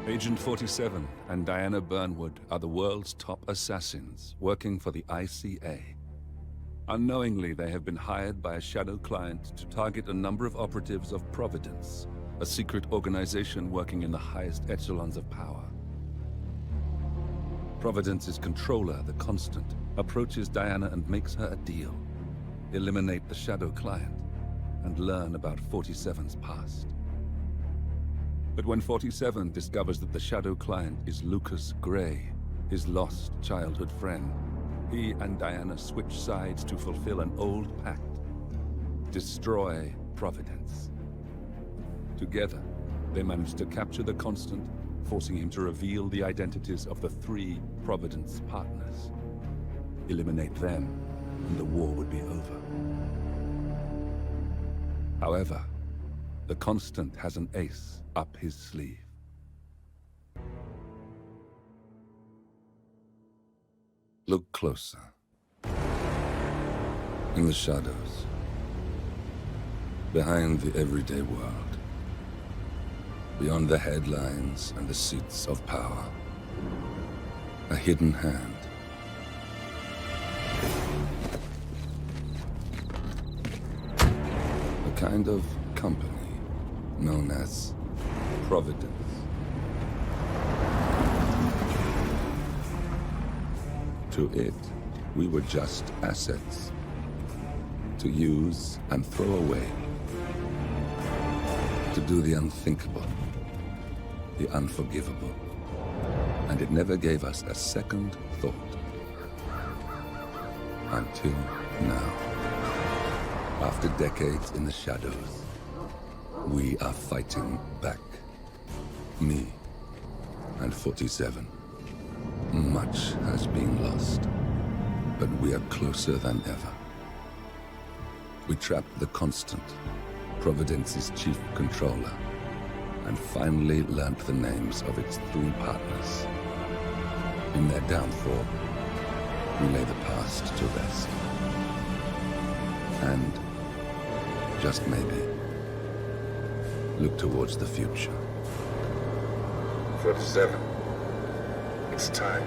Agent 47 and Diana Burnwood are the world's top assassins working for the ICA. Unknowingly, they have been hired by a shadow client to target a number of operatives of Providence, a secret organization working in the highest echelons of power. Providence's controller, the Constant, approaches Diana and makes her a deal. Eliminate the shadow client and learn about 47's past. But when 47 discovers that the shadow client is Lucas Gray, his lost childhood friend, he and Diana switch sides to fulfill an old pact. Destroy Providence. Together, they manage to capture the Constant, forcing him to reveal the identities of the 3 Providence partners. Eliminate them, and the war would be over. However, the Constant has an ace up his sleeve. Look closer. In the shadows. Behind the everyday world. Beyond the headlines and the seats of power. A hidden hand. A kind of company known as Providence. To it, we were just assets. To use and throw away. To do the unthinkable. The unforgivable. And it never gave us a second thought. Until now. After decades in the shadows, we are fighting back. Me and 47. Much has been lost, but we are closer than ever. We trapped the Constant, Providence's chief controller, and finally learnt the names of its 3 partners. In their downfall, we lay the past to rest. And, just maybe, look towards the future. 47. It's time.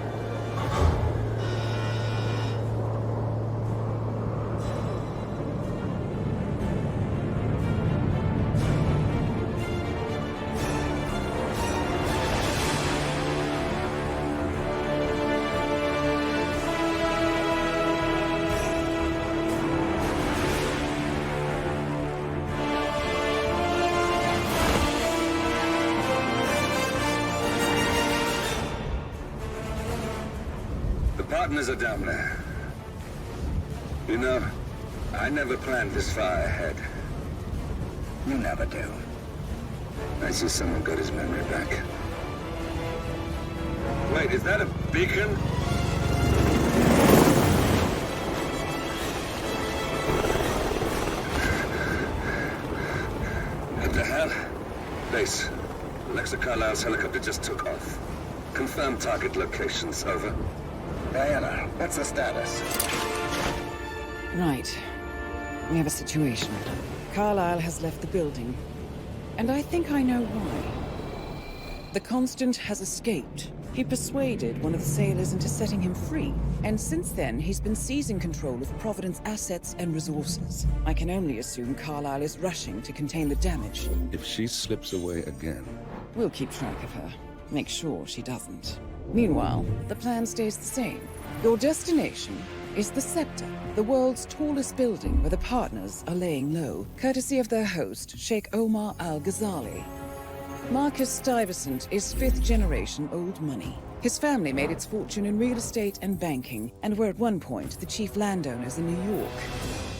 Partners are down there. You know, I never planned this far ahead. You never do. I see someone got his memory back. Wait, is that a beacon? What the hell? Base. Alexa Carlisle's helicopter just took off. Confirm target locations, over. Diana, what's the status? Right. We have a situation. Carlisle has left the building. And I think I know why. The Constant has escaped. He persuaded one of the sailors into setting him free. And since then, he's been seizing control of Providence assets and resources. I can only assume Carlisle is rushing to contain the damage. If she slips away again... We'll keep track of her. Make sure she doesn't. Meanwhile, the plan stays the same. Your destination is the Scepter, the world's tallest building where the partners are laying low, courtesy of their host, Sheikh Omar Al-Ghazali. Marcus Stuyvesant is 5th generation old money. His family made its fortune in real estate and banking, and were at one point the chief landowners in New York.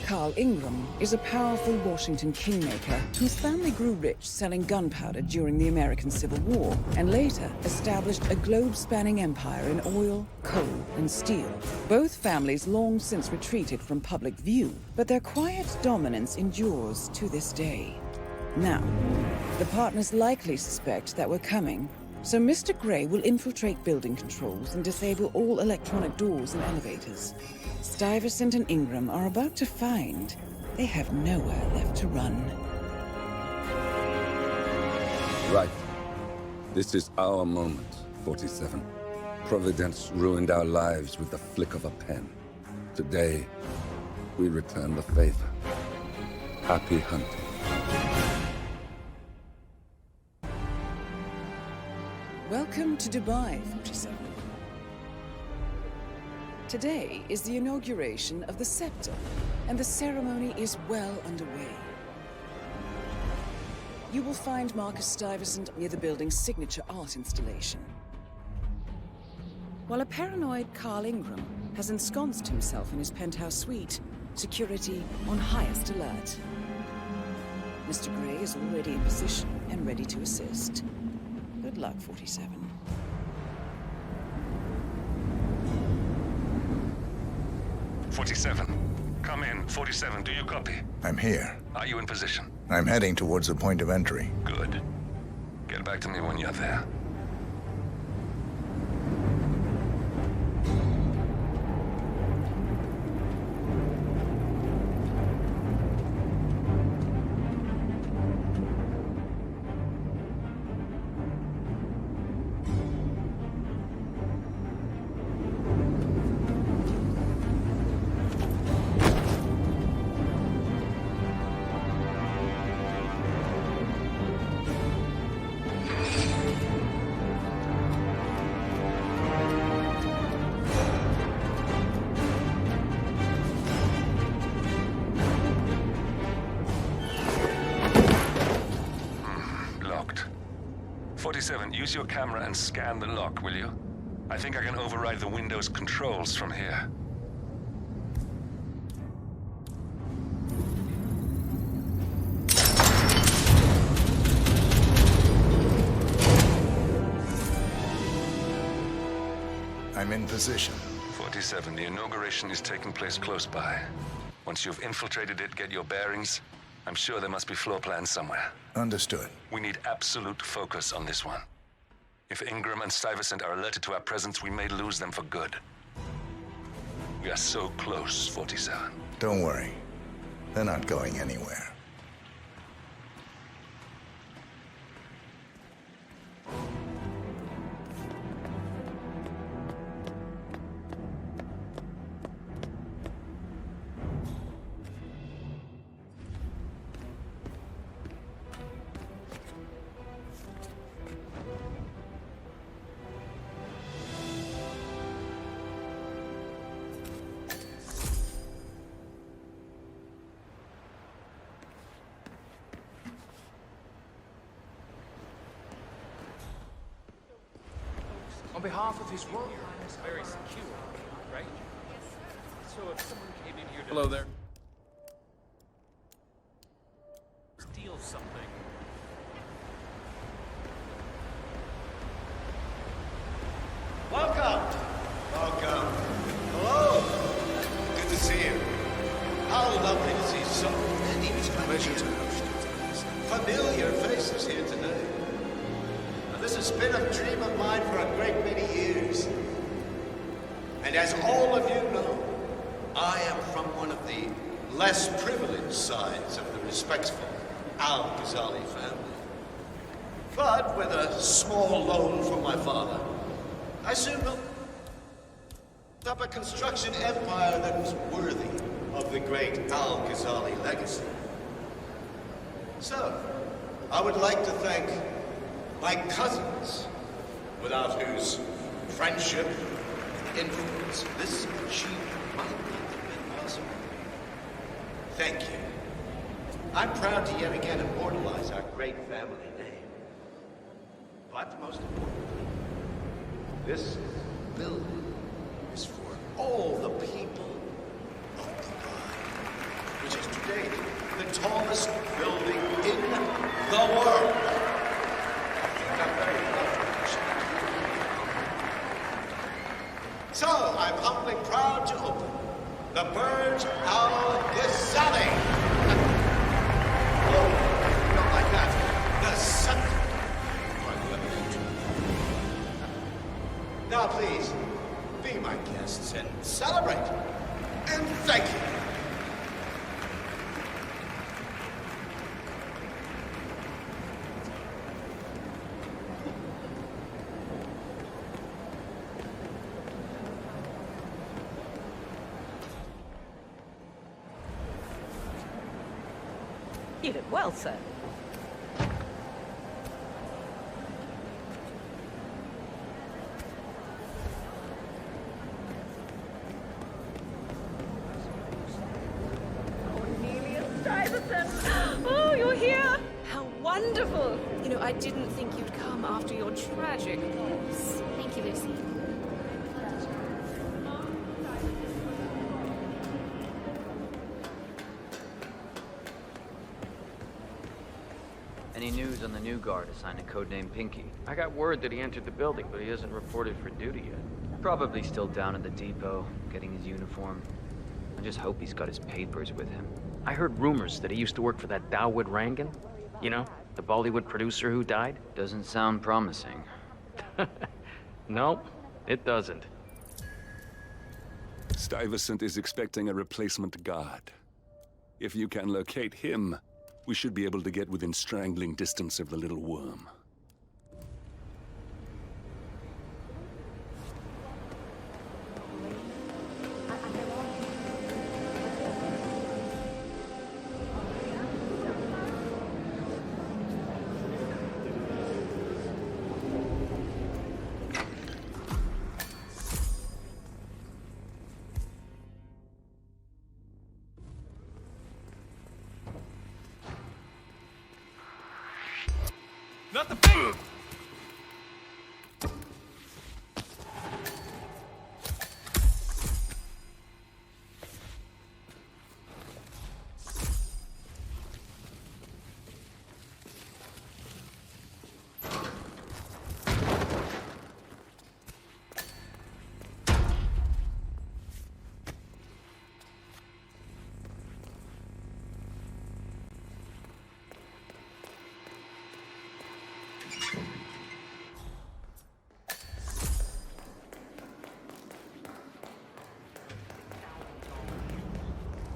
Carl Ingram is a powerful Washington kingmaker whose family grew rich selling gunpowder during the American Civil War, and later established a globe-spanning empire in oil, coal, and steel. Both families long since retreated from public view, but their quiet dominance endures to this day. Now, the partners likely suspect that we're coming, so Mr. Gray will infiltrate building controls and disable all electronic doors and elevators. Stuyvesant and Ingram are about to find they have nowhere left to run. Right. This is our moment, 47. Providence ruined our lives with the flick of a pen. Today, we return the favor. Happy hunting. Welcome to Dubai, 47. Today is the inauguration of the scepter, and the ceremony is well underway. You will find Marcus Stuyvesant near the building's signature art installation. While a paranoid Carl Ingram has ensconced himself in his penthouse suite, security on highest alert. Mr. Gray is already in position and ready to assist. Good luck, 47. Come in. 47, do you copy? I'm here. Are you in position? I'm heading towards the point of entry. Good. Get back to me when you're there. Locked. 47, use your camera and scan the lock, will you? I think I can override the Windows controls from here. I'm in position. 47, the inauguration is taking place close by. Once you've infiltrated it, get your bearings. I'm sure there must be floor plans somewhere. Understood. We need absolute focus on this one. If Ingram and Stuyvesant are alerted to our presence, we may lose them for good. We are so close, 47. Don't worry. They're not going anywhere. On behalf of His Royal Highness, very secure, right? So if someone came in here to... Hello there. Steal something. Welcome! Welcome. Hello! Good to see you. How lovely to see so many familiar faces here today. This has been a dream of mine for a great many years. And as all of you know, I am from one of the less privileged sides of the respectful Al-Ghazali family. But with a small loan from my father, I soon built up a construction empire that was worthy of the great Al-Ghazali legacy. So, I would like to thank my cousins, without whose friendship and influence this achievement might not have been possible. Thank you. I'm proud to yet again immortalize our great family name. But most importantly, this building is for all the people of Dubai, which is today the tallest building in the world. So, I'm humbly proud to open the Burj Al Ghazali. Oh, not like that. The center. Now, please, be my guests and celebrate. And thank you. You did well, sir. Oh, you're here! How wonderful! You know, I didn't think you'd come after your tragic loss. Thank you, Lucy. Any news on the new guard assigned to codename Pinky? I got word that he entered the building, but he hasn't reported for duty yet. Probably still down at the depot, getting his uniform. I just hope he's got his papers with him. I heard rumors that he used to work for that Dawood Rangan. You know, the Bollywood producer who died? Doesn't sound promising. Nope, it doesn't. Stuyvesant is expecting a replacement guard. If you can locate him, we should be able to get within strangling distance of the little worm. Not the big...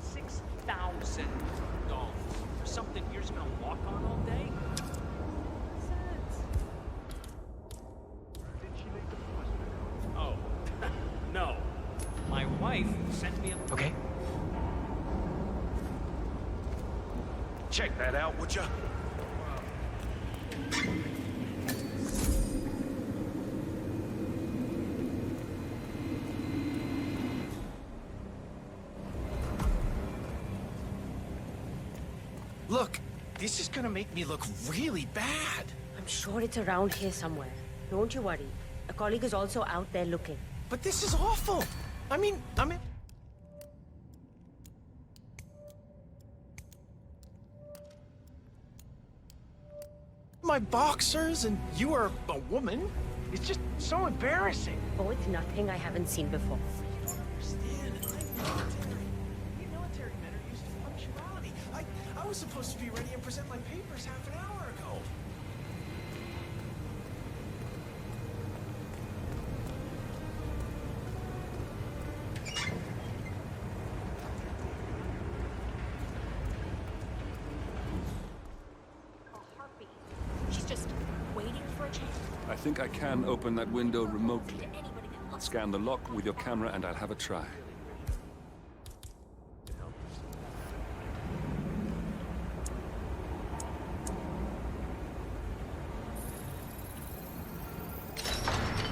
$6,000 for something you're just gonna walk on all day? Oh, no. My wife sent me a... Okay. Check that out, would ya? Look, this is gonna make me look really bad. I'm sure it's around here somewhere. Don't you worry. A colleague is also out there looking. But this is awful. I mean... My boxers and you are a woman. It's just so embarrassing. Oh, it's nothing I haven't seen before. You don't understand. We military men are used to punctuality. I was supposed to be ready and present my papers half an hour ago. She's just waiting for a chance. I think I can open that window remotely. Scan the lock with your camera and I'll have a try.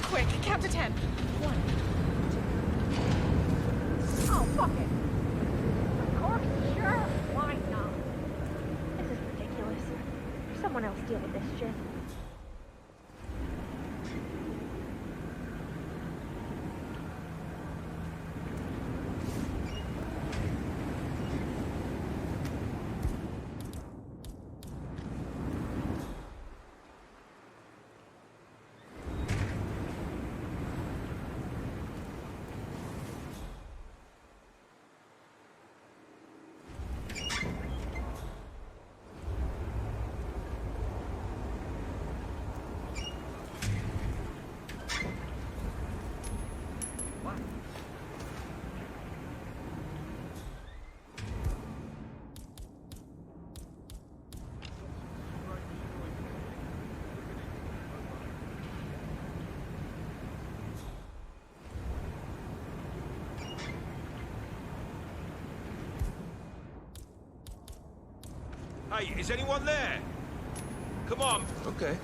Quick, count to 10. 1. Oh, fuck it. Of course, sure. Why not? This is ridiculous. Someone else deal with this shit. Hey, is anyone there? Come on. Okay.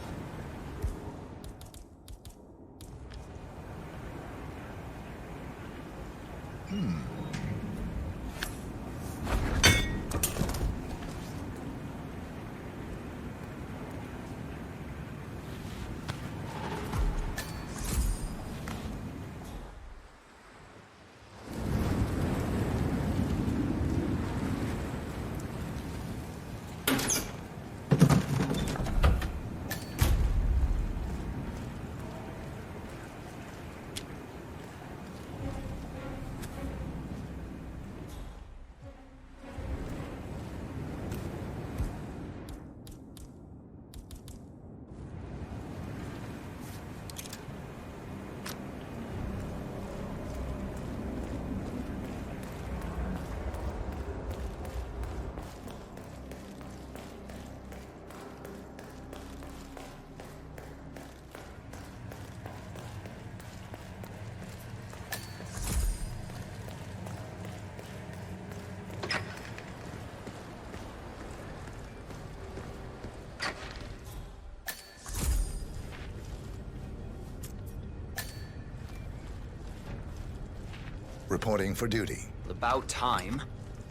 Reporting for duty. About time.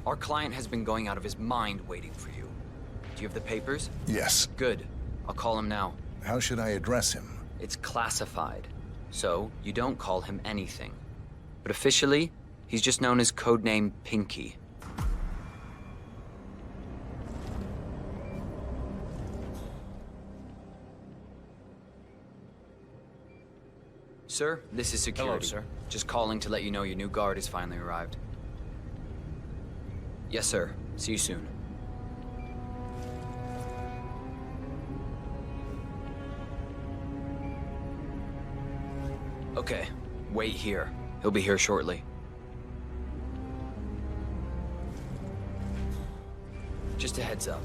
Our client has been going out of his mind waiting for you. Do you have the papers? Yes. Good. I'll call him now. How should I address him? It's classified, so you don't call him anything. But officially, he's just known as codename Pinky. Sir, this is security. Hello, sir. Just calling to let you know your new guard has finally arrived. Yes, sir. See you soon. Okay, wait here. He'll be here shortly. Just a heads up.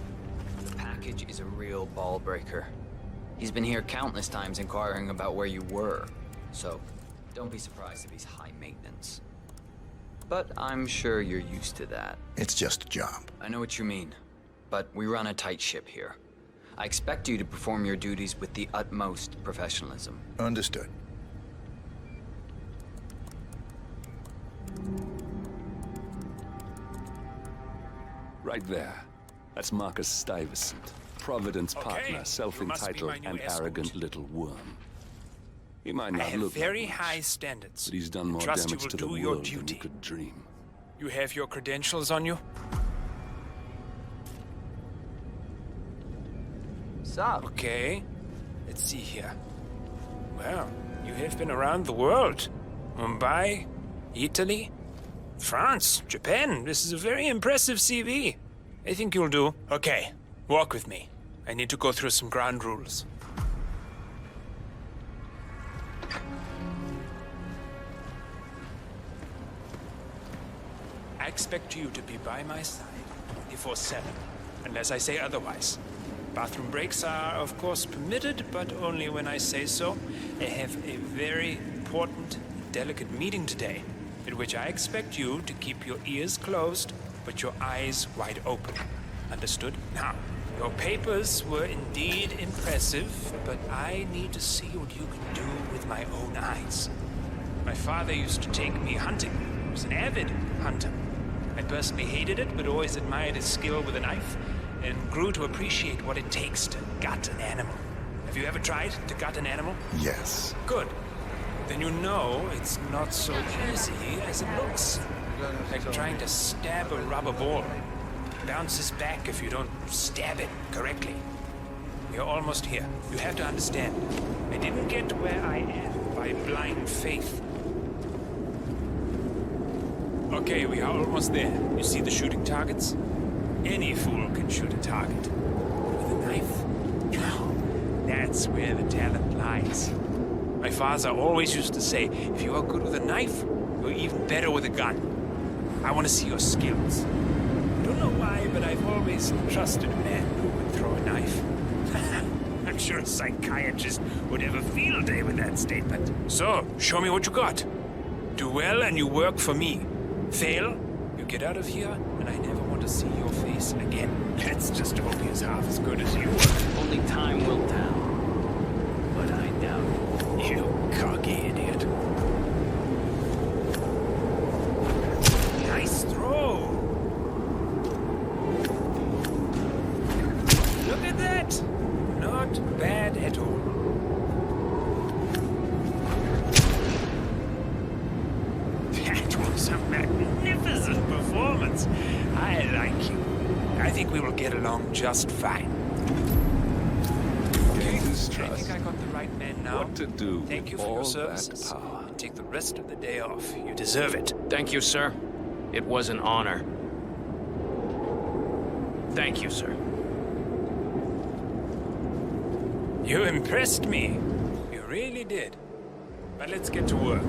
The package is a real ball breaker. He's been here countless times inquiring about where you were. So, don't be surprised if he's high maintenance. But I'm sure you're used to that. It's just a job. I know what you mean, but we run a tight ship here. I expect you to perform your duties with the utmost professionalism. Understood. Right there. That's Marcus Stuyvesant, Providence partner, self-entitled and arrogant little worm. He might not look very like much, high standards. but he's done more Trust you damage will to the do your world than you duty. could dream. You have your credentials on you? Sup? Okay. Let's see here. Well, you have been around the world. Mumbai, Italy, France, Japan. This is a very impressive CV. I think you'll do. Okay, walk with me. I need to go through some ground rules. I expect you to be by my side 24/7, unless I say otherwise. Bathroom breaks are, of course, permitted, but only when I say so. I have a very important, delicate meeting today, in which I expect you to keep your ears closed, but your eyes wide open. Understood? Now, your papers were indeed impressive, but I need to see what you can do with my own eyes. My father used to take me hunting. He was an avid hunter. I personally hated it, but always admired his skill with a knife, and grew to appreciate what it takes to gut an animal. Have you ever tried to gut an animal? Yes. Good. Then you know it's not so easy as it looks. Like trying to stab a rubber ball. It bounces back if you don't stab it correctly. You're almost here. You have to understand. I didn't get where I am by blind faith. Okay, we are almost there. You see the shooting targets? Any fool can shoot a target. With a knife? No. That's where the talent lies. My father always used to say, if you are good with a knife, you're even better with a gun. I want to see your skills. I don't know why, but I've always trusted men who would throw a knife. I'm sure a psychiatrist would have a field day with that statement. So, show me what you got. Do well and you work for me. Fail, You get out of here, and I never want to see your face again. Let's just hope he's half as good as you were. Only time will tell. But I doubt it. You cocky idiot. Nice throw! Look at that! Not bad at all. That was a magnificent performance. I like you. I think we will get along just fine. Gain his I trust. think I got the right man now. What to do Thank you with for your all services. that power? Take the rest of the day off. You deserve it. Thank you, sir. It was an honor. Thank you, sir. You impressed me. You really did. But let's get to work.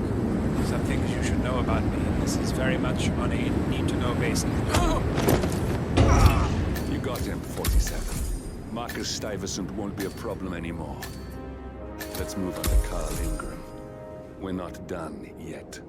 Some things you should know about me. This is very much on a need-to-know basis. You got him, 47. Marcus Stuyvesant won't be a problem anymore. Let's move on to Carl Ingram. We're not done yet.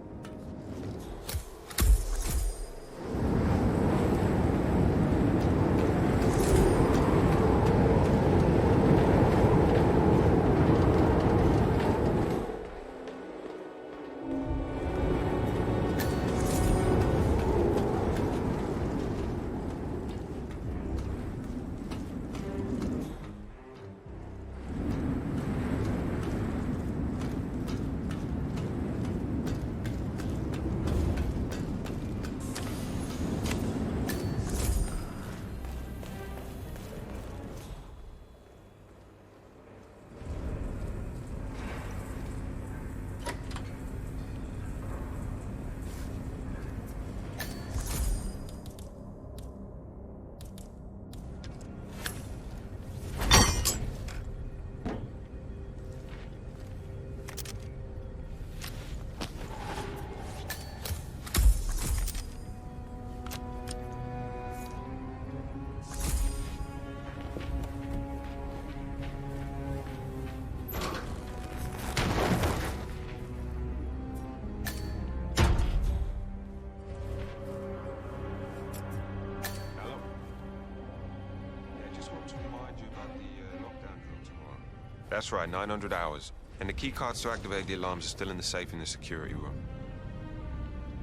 That's right, 900 hours. And the keycards to activate the alarms are still in the safe in the security room.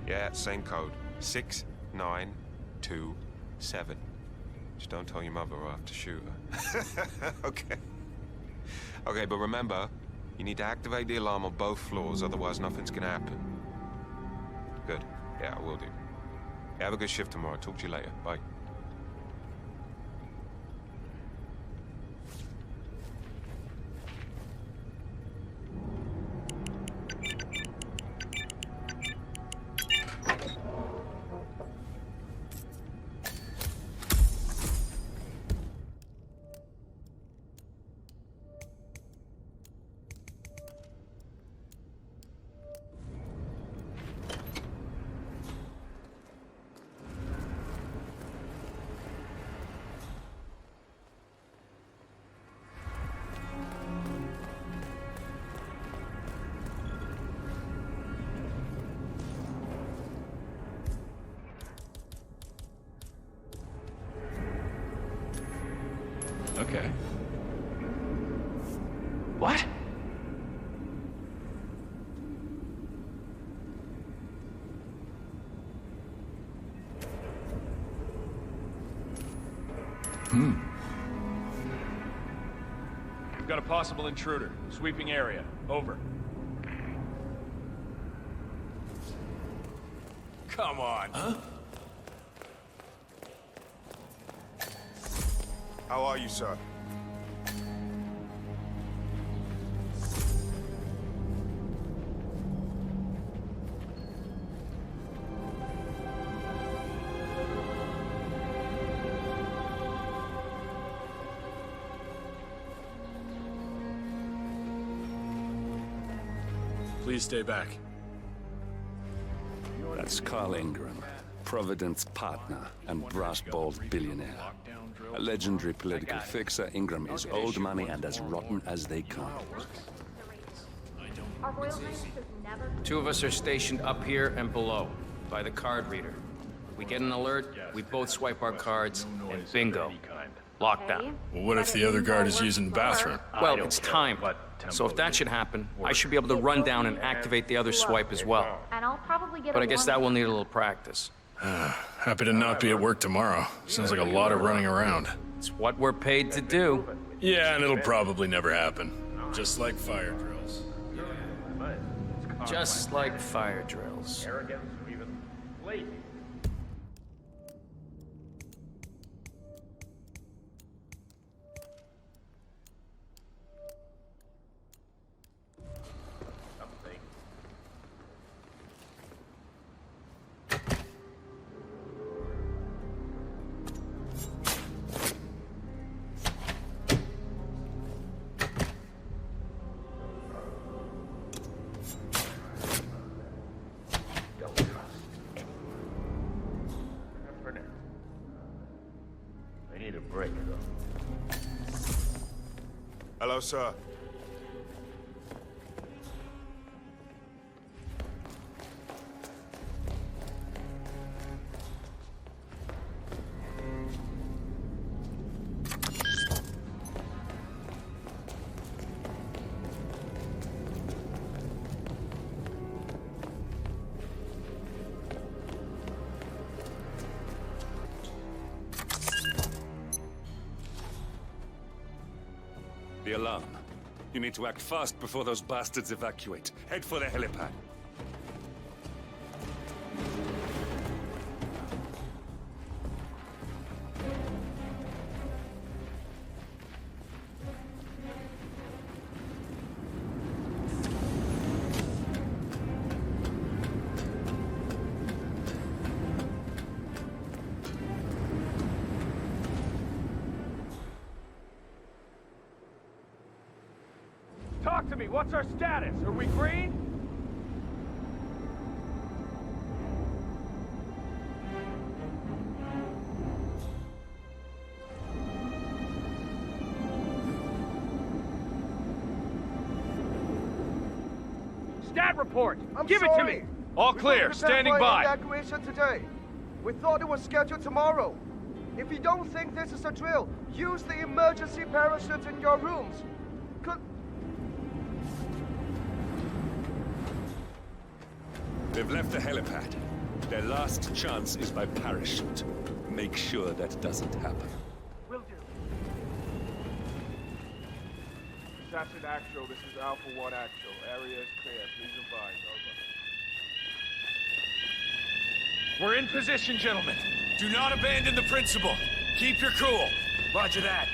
Yeah, same code. 6927. Just don't tell your mother or I'll have to shoot her. Okay. Okay, but remember, you need to activate the alarm on both floors, otherwise nothing's gonna happen. Good. Yeah, I will do. Yeah, have a good shift tomorrow. Talk to you later. Bye. Okay. What? We've got a possible intruder. Sweeping area. Over. Come on. Huh? How are you, sir? Please stay back. That's Carl Ingram, Providence partner and brass-balled billionaire. A legendary political fixer, Ingram is old money and as rotten as they come. Two of us are stationed up here and below, by the card reader. We get an alert, we both swipe our cards, and bingo. Lockdown. Well, what if the other guard is using the bathroom? Well, it's time. So if that should happen, I should be able to run down and activate the other swipe as well. And I'll probably get But I guess that will need a little practice. Happy to not be at work tomorrow. Sounds like a lot of running around. It's what we're paid to do. Yeah, and it'll probably never happen. Just like fire drills. Just like fire drills. Arrogance or even lazy. Hello, sir. The alarm. You need to act fast before those bastards evacuate. Head for the helipad. Talk to me. What's our status? Are we green? Stat report. Give it to me. All clear. Standing by. Evacuation today. We thought it was scheduled tomorrow. If you don't think this is a drill, use the emergency parachutes in your rooms. They've left the helipad. Their last chance is by parachute. Make sure that doesn't happen. Will do. Assassin Actual, this is Alpha 1 Actual. Area is clear. Please advise. Over. We're in position, gentlemen. Do not abandon the principle. Keep your cool. Roger that.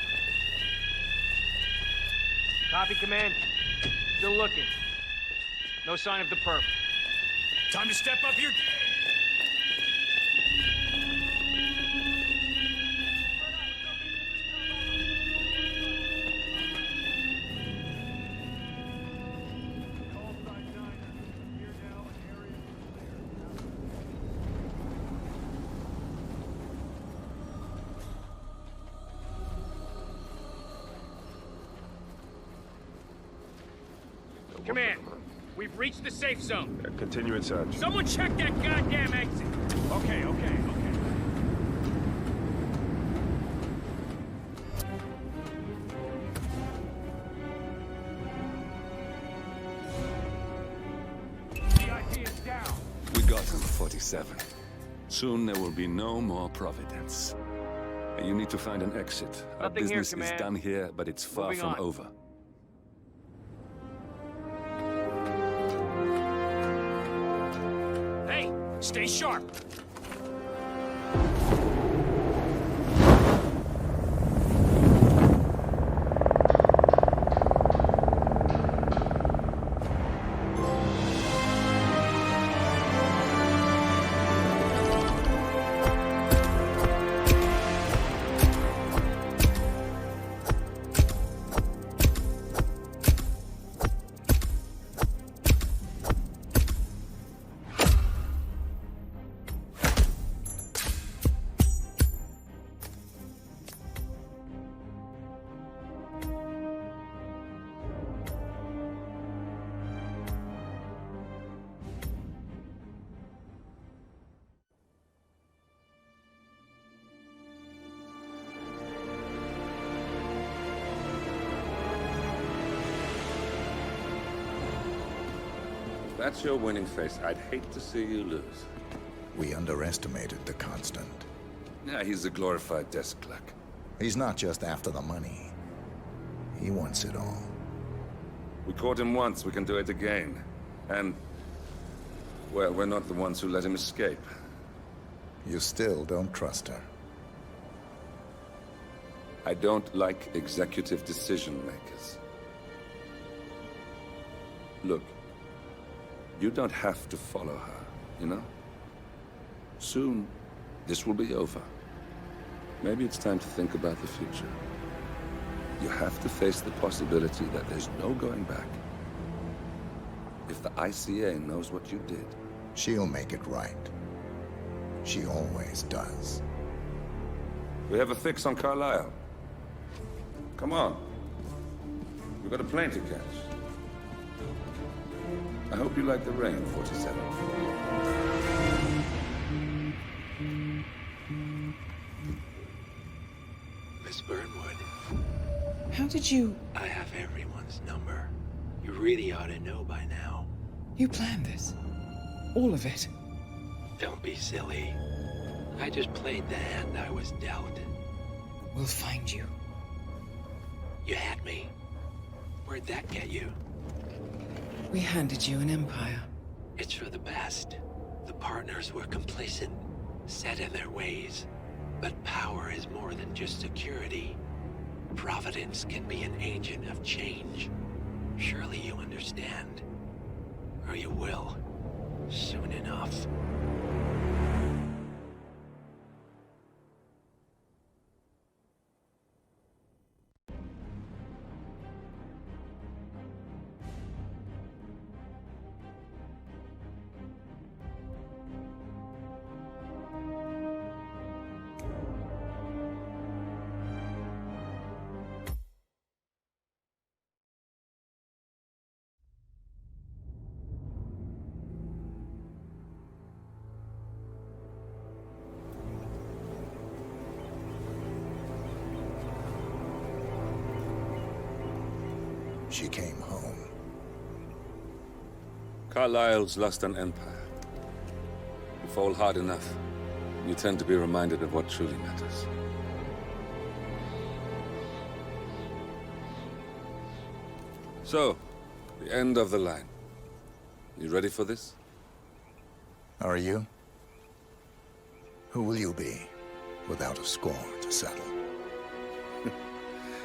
Copy, Command. Still looking. No sign of the perp. Time to step up your... Command, we've reached the safe zone. Continue in search. Someone check that goddamn exit. Okay. VIP is down. We got him, 47. Soon there will be no more Providence. You need to find an exit. Our Nothing here, business is Command. done here, but it's far Moving from on. over. Hey, stay sharp. that's your winning face, I'd hate to see you lose. We underestimated the Constant. Yeah, he's a glorified desk clerk. He's not just after the money. He wants it all. We caught him once, we can do it again. And, well, we're not the ones who let him escape. You still don't trust her. I don't like executive decision makers. Look, you don't have to follow her, you know? Soon, this will be over. Maybe it's time to think about the future. You have to face the possibility that there's no going back. If the ICA knows what you did... She'll make it right. She always does. We have a fix on Carlisle. Come on. We've got a plane to catch. I hope you like the rain, 47. Miss Burnwood. How did you... I have everyone's number. You really ought to know by now. You planned this? All of it? Don't be silly. I just played the hand I was dealt. We'll find you. You had me. Where'd that get you? We handed you an empire. It's for the best. The partners were complacent, set in their ways. But power is more than just security. Providence can be an agent of change. Surely you understand. Or you will. Soon enough. She came home. Carlisle's lost an empire. You fall hard enough, you tend to be reminded of what truly matters. So, the end of the line. You ready for this? Are you? Who will you be, without a score to settle?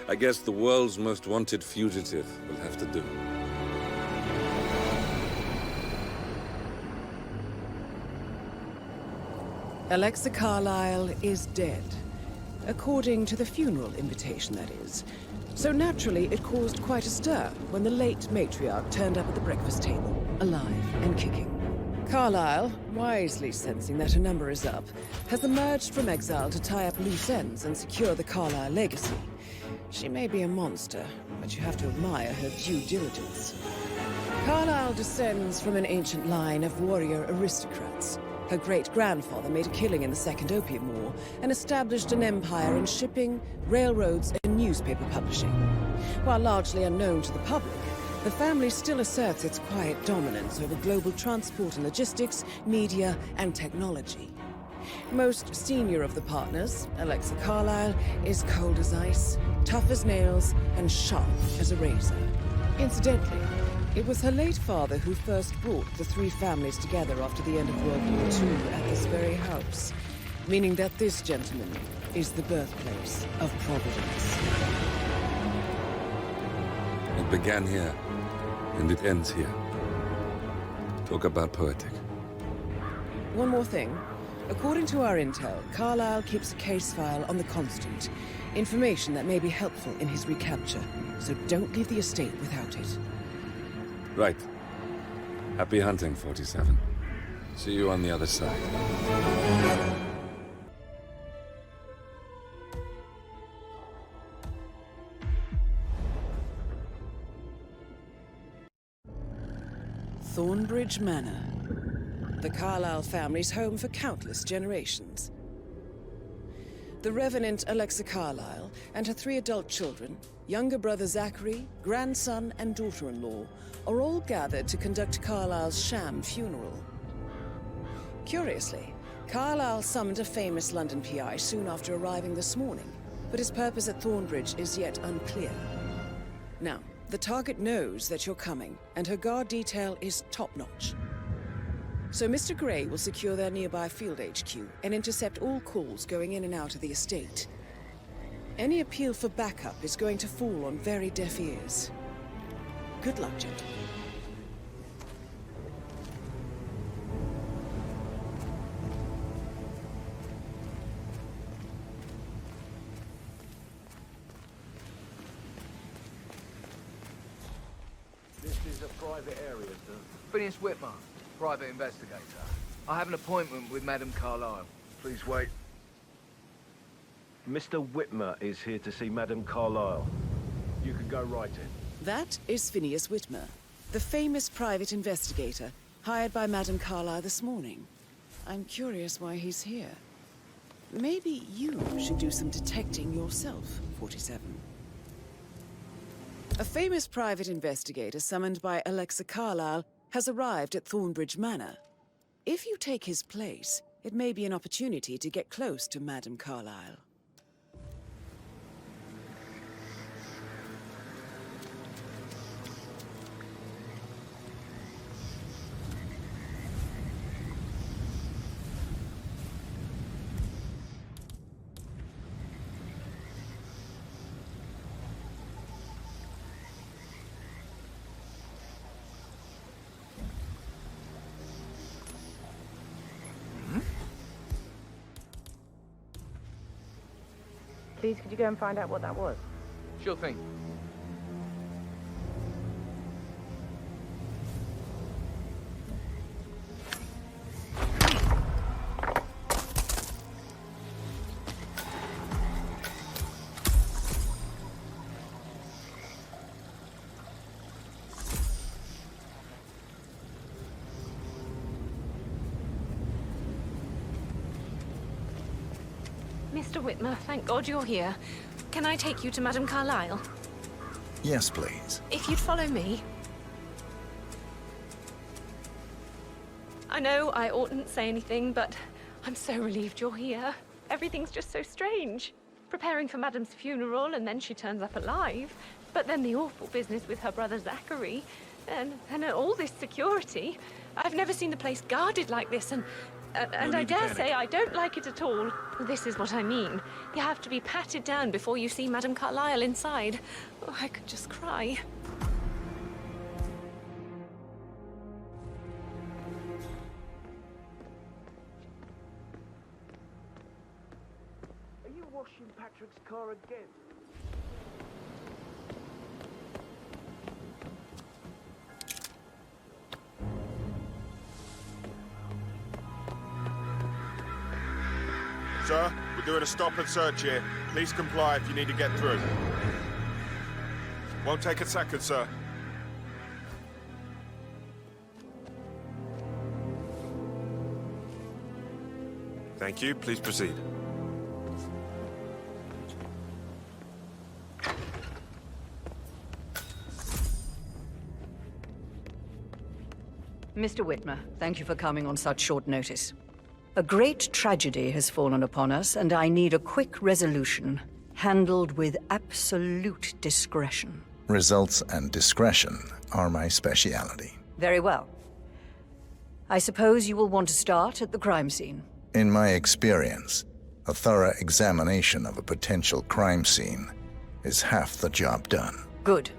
I guess the world's most wanted fugitive will have to do. Alexa Carlisle is dead. According to the funeral invitation, that is. So naturally, it caused quite a stir when the late matriarch turned up at the breakfast table, alive and kicking. Carlisle, wisely sensing that her number is up, has emerged from exile to tie up loose ends and secure the Carlisle legacy. She may be a monster, but you have to admire her due diligence. Carlisle descends from an ancient line of warrior aristocrats. Her great-grandfather made a killing in the Second Opium War and established an empire in shipping, railroads, and newspaper publishing. While largely unknown to the public, the family still asserts its quiet dominance over global transport and logistics, media, and technology. Most senior of the partners, Alexa Carlisle, is cold as ice, tough as nails, and sharp as a razor. Incidentally, it was her late father who first brought the three families together after the end of World War II at this very house, meaning that this gentleman is the birthplace of Providence. It began here, and it ends here. Talk about poetic. One more thing. According to our intel, Carlisle keeps a case file on the Constant. Information that may be helpful in his recapture, so don't leave the estate without it. Right. Happy hunting, 47. See you on the other side. Thornbridge Manor. The Carlisle family's home for countless generations. The Revenant Alexa Carlyle and her 3 adult children, younger brother Zachary, grandson, and daughter-in-law, are all gathered to conduct Carlyle's sham funeral. Curiously, Carlyle summoned a famous London PI soon after arriving this morning, but his purpose at Thornbridge is yet unclear. Now, the target knows that you're coming, and her guard detail is top-notch. So Mr. Gray will secure their nearby field HQ and intercept all calls going in and out of the estate. Any appeal for backup is going to fall on very deaf ears. Good luck, gentlemen. This is a private area, sir. Phineas Whitmer, private investigator. I have an appointment with Madame Carlyle. Please wait. Mr. Whitmer is here to see Madame Carlyle. You can go right in. That is Phineas Whitmer, the famous private investigator hired by Madame Carlyle this morning. I'm curious why he's here. Maybe you should do some detecting yourself, 47. A famous private investigator summoned by Alexa Carlyle has arrived at Thornbridge Manor. If you take his place, it may be an opportunity to get close to Madame Carlyle. Please, could you go and find out what that was? Sure thing. Mr. Whitmer, thank God you're here. Can I take you to Madame Carlyle? Yes, please. If you'd follow me. I know I oughtn't say anything, but I'm so relieved you're here. Everything's just so strange. Preparing for Madame's funeral, and then she turns up alive. But then the awful business with her brother Zachary, and all this security. I've never seen the place guarded like this, and I dare say I don't like it at all. This is what I mean. You have to be patted down before you see Madame Carlyle inside. Oh, I could just cry. Are you washing Patrick's car again? Sir, we're doing a stop and search here. Please comply if you need to get through. Won't take a second, sir. Thank you. Please proceed. Mr. Whitmer, thank you for coming on such short notice. A great tragedy has fallen upon us, and I need a quick resolution, handled with absolute discretion. Results and discretion are my speciality. Very well. I suppose you will want to start at the crime scene. In my experience, a thorough examination of a potential crime scene is half the job done. Good.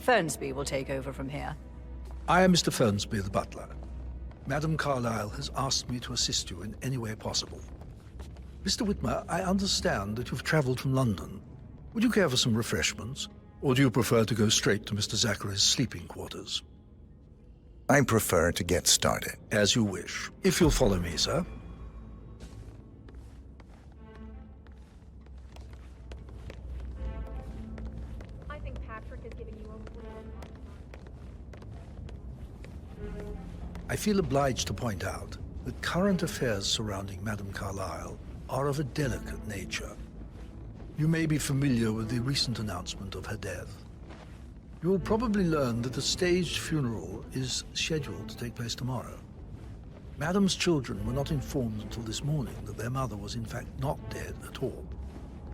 Fernsby will take over from here. I am Mr. Fernsby, the butler. Madame Carlyle has asked me to assist you in any way possible. Mr. Whitmer, I understand that you've traveled from London. Would you care for some refreshments? Or do you prefer to go straight to Mr. Zachary's sleeping quarters? I prefer to get started. As you wish. If you'll follow me, sir. I think Patrick is giving you a I feel obliged to point out that current affairs surrounding Madame Carlyle are of a delicate nature. You may be familiar with the recent announcement of her death. You will probably learn that a staged funeral is scheduled to take place tomorrow. Madam's children were not informed until this morning that their mother was in fact not dead at all.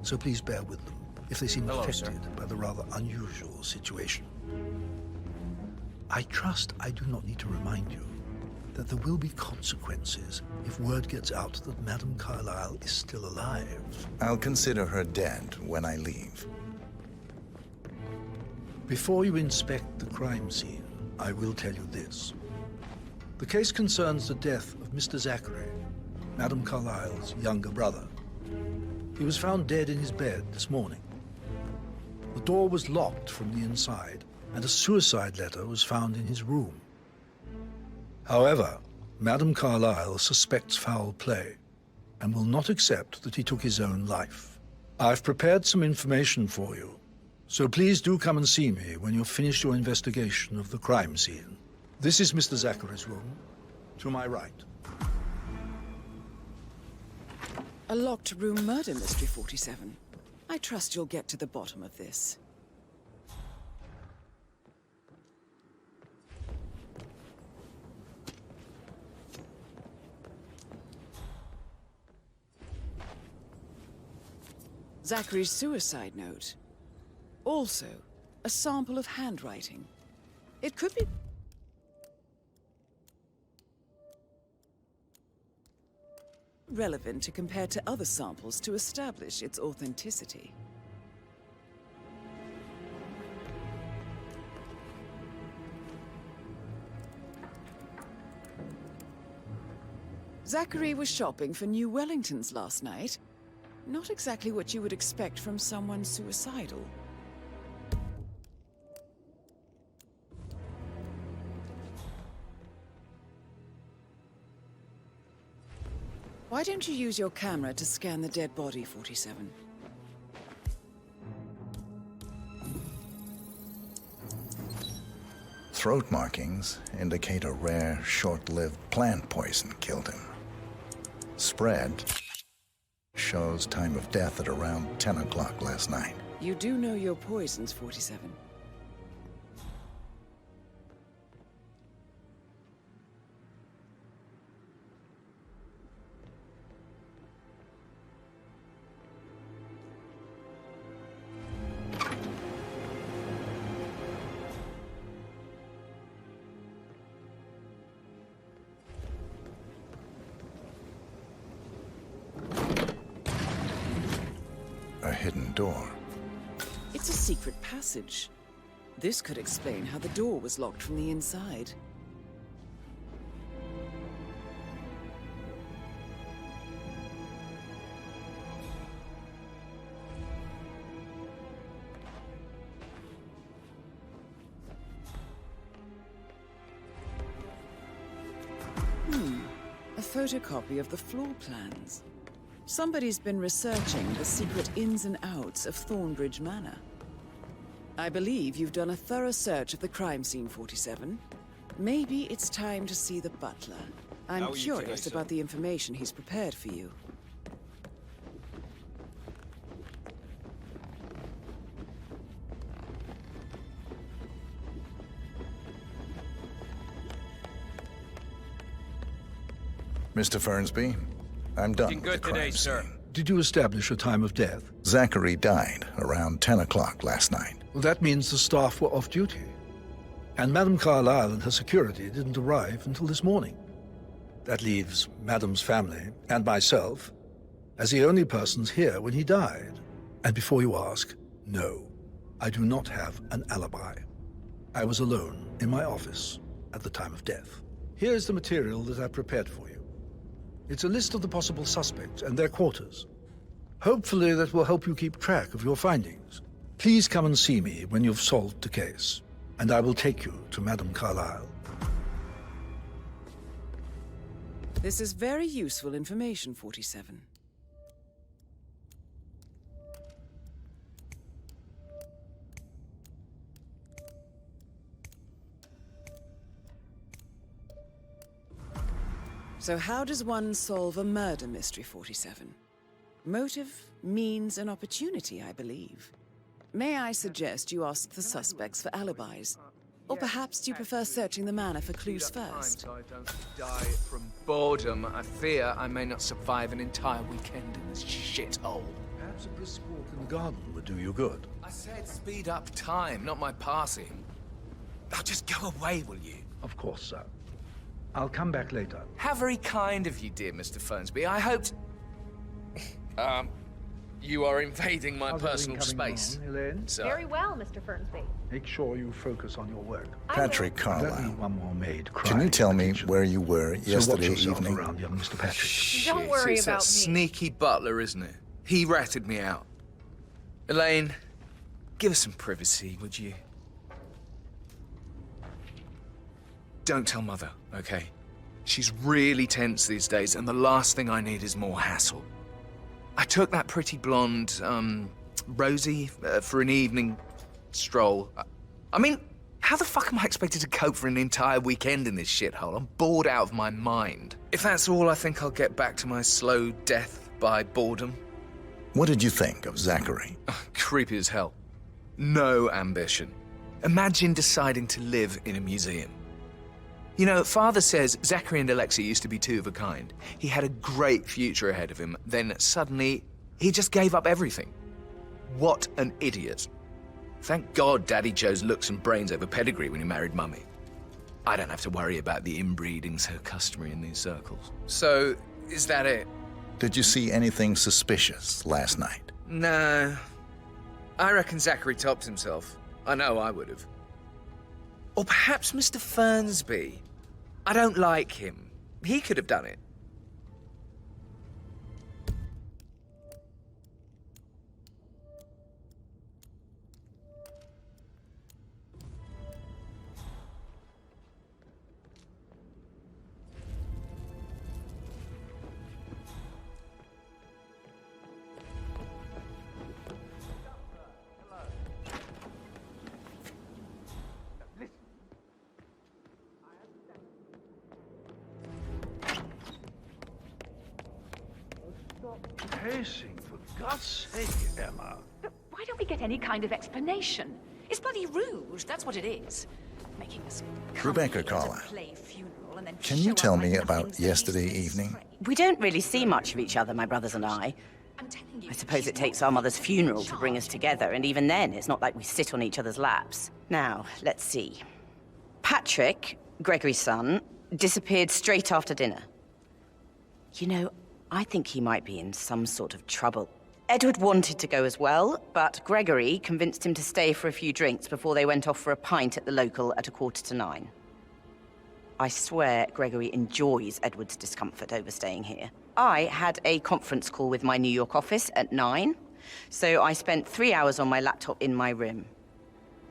So please bear with them if they seem affected by the rather unusual situation. I trust I do not need to remind you that there will be consequences if word gets out that Madame Carlyle is still alive. I'll consider her dead when I leave. Before you inspect the crime scene, I will tell you this. The case concerns the death of Mr. Zachary, Madame Carlyle's younger brother. He was found dead in his bed this morning. The door was locked from the inside, and a suicide letter was found in his room. However, Madame Carlyle suspects foul play and will not accept that he took his own life. I've prepared some information for you, so please do come and see me when you've finished your investigation of the crime scene. This is Mr. Zachary's room, to my right. A locked room murder mystery, 47. I trust you'll get to the bottom of this. Zachary's suicide note. Also, a sample of handwriting. It could be... relevant to compare to other samples to establish its authenticity. Zachary was shopping for new Wellingtons last night. Not exactly what you would expect from someone suicidal. Why don't you use your camera to scan the dead body, 47? Throat markings indicate a rare, short-lived plant poison killed him. Spread shows time of death at around 10 o'clock last night. You do know your poisons, 47. A hidden door. It's a secret passage. This could explain how the door was locked from the inside. A photocopy of the floor plans. Somebody's been researching the secret ins and outs of Thornbridge Manor. I believe you've done a thorough search of the crime scene, 47. Maybe it's time to see the butler. I'm curious about the information he's prepared for you. Mr. Fernsby, I'm done Looking with the good crime today, sir. scene. Did you establish a time of death? Zachary died around 10 o'clock last night. Well, that means the staff were off duty. And Madame Carlyle and her security didn't arrive until this morning. That leaves Madame's family and myself as the only persons here when he died. And before you ask, no, I do not have an alibi. I was alone in my office at the time of death. Here's the material that I prepared for you. It's a list of the possible suspects and their quarters. Hopefully that will help you keep track of your findings. Please come and see me when you've solved the case, and I will take you to Madame Carlyle. This is very useful information, 47. So how does one solve a murder mystery, 47? Motive, means, and opportunity, I believe. May I suggest you ask the suspects for alibis? Or perhaps you prefer searching the manor for clues first? So I don't die from boredom. I fear I may not survive an entire weekend in this shithole. Perhaps a brisk walk in the garden would do you good. I said speed up time, not my passing. Now just go away, will you? Of course, sir. I'll come back later. How very kind of you, dear Mr. Fernsby. I hoped... you are invading my personal space. So... Very well, Mr. Fernsby. Make sure you focus on your work. Patrick Let me Carlyle, one more maid cry can you in tell the me kitchen. where you were So watch yesterday yourself evening? around, young Mr. Patrick. Don't worry it's about that me. sneaky butler, isn't it? He ratted me out. Elaine, give us some privacy, would you? Don't tell Mother, okay? She's really tense these days, and the last thing I need is more hassle. I took that pretty blonde, Rosie, for an evening stroll. I mean, how the fuck am I expected to cope for an entire weekend in this shithole? I'm bored out of my mind. If that's all, I think I'll get back to my slow death by boredom. What did you think of Zachary? Creepy as hell. No ambition. Imagine deciding to live in a museum. You know, Father says Zachary and Alexei used to be two of a kind. He had a great future ahead of him, then suddenly, he just gave up everything. What an idiot. Thank God Daddy chose looks and brains over pedigree when he married Mummy. I don't have to worry about the inbreeding so customary in these circles. So, is that it? Did you see anything suspicious last night? No. I reckon Zachary topped himself. I know I would have. Or perhaps Mr. Fernsby. I don't like him. He could have done it. Pacing, for God's sake, Emma. But why don't we get any kind of explanation? It's bloody rouge, that's what it is. Making us Rebecca Carlyle, play funeral and then can you tell me about yesterday evening? We don't really see much of each other, my brothers and I. I suppose it takes our mother's funeral to bring us together, and even then, it's not like we sit on each other's laps. Now, let's see. Patrick, Gregory's son, disappeared straight after dinner. You know, I think he might be in some sort of trouble. Edward wanted to go as well, but Gregory convinced him to stay for a few drinks before they went off for a pint at the local at 9:15. I swear Gregory enjoys Edward's discomfort over staying here. I had a conference call with my New York office at 9, so I spent 3 hours on my laptop in my room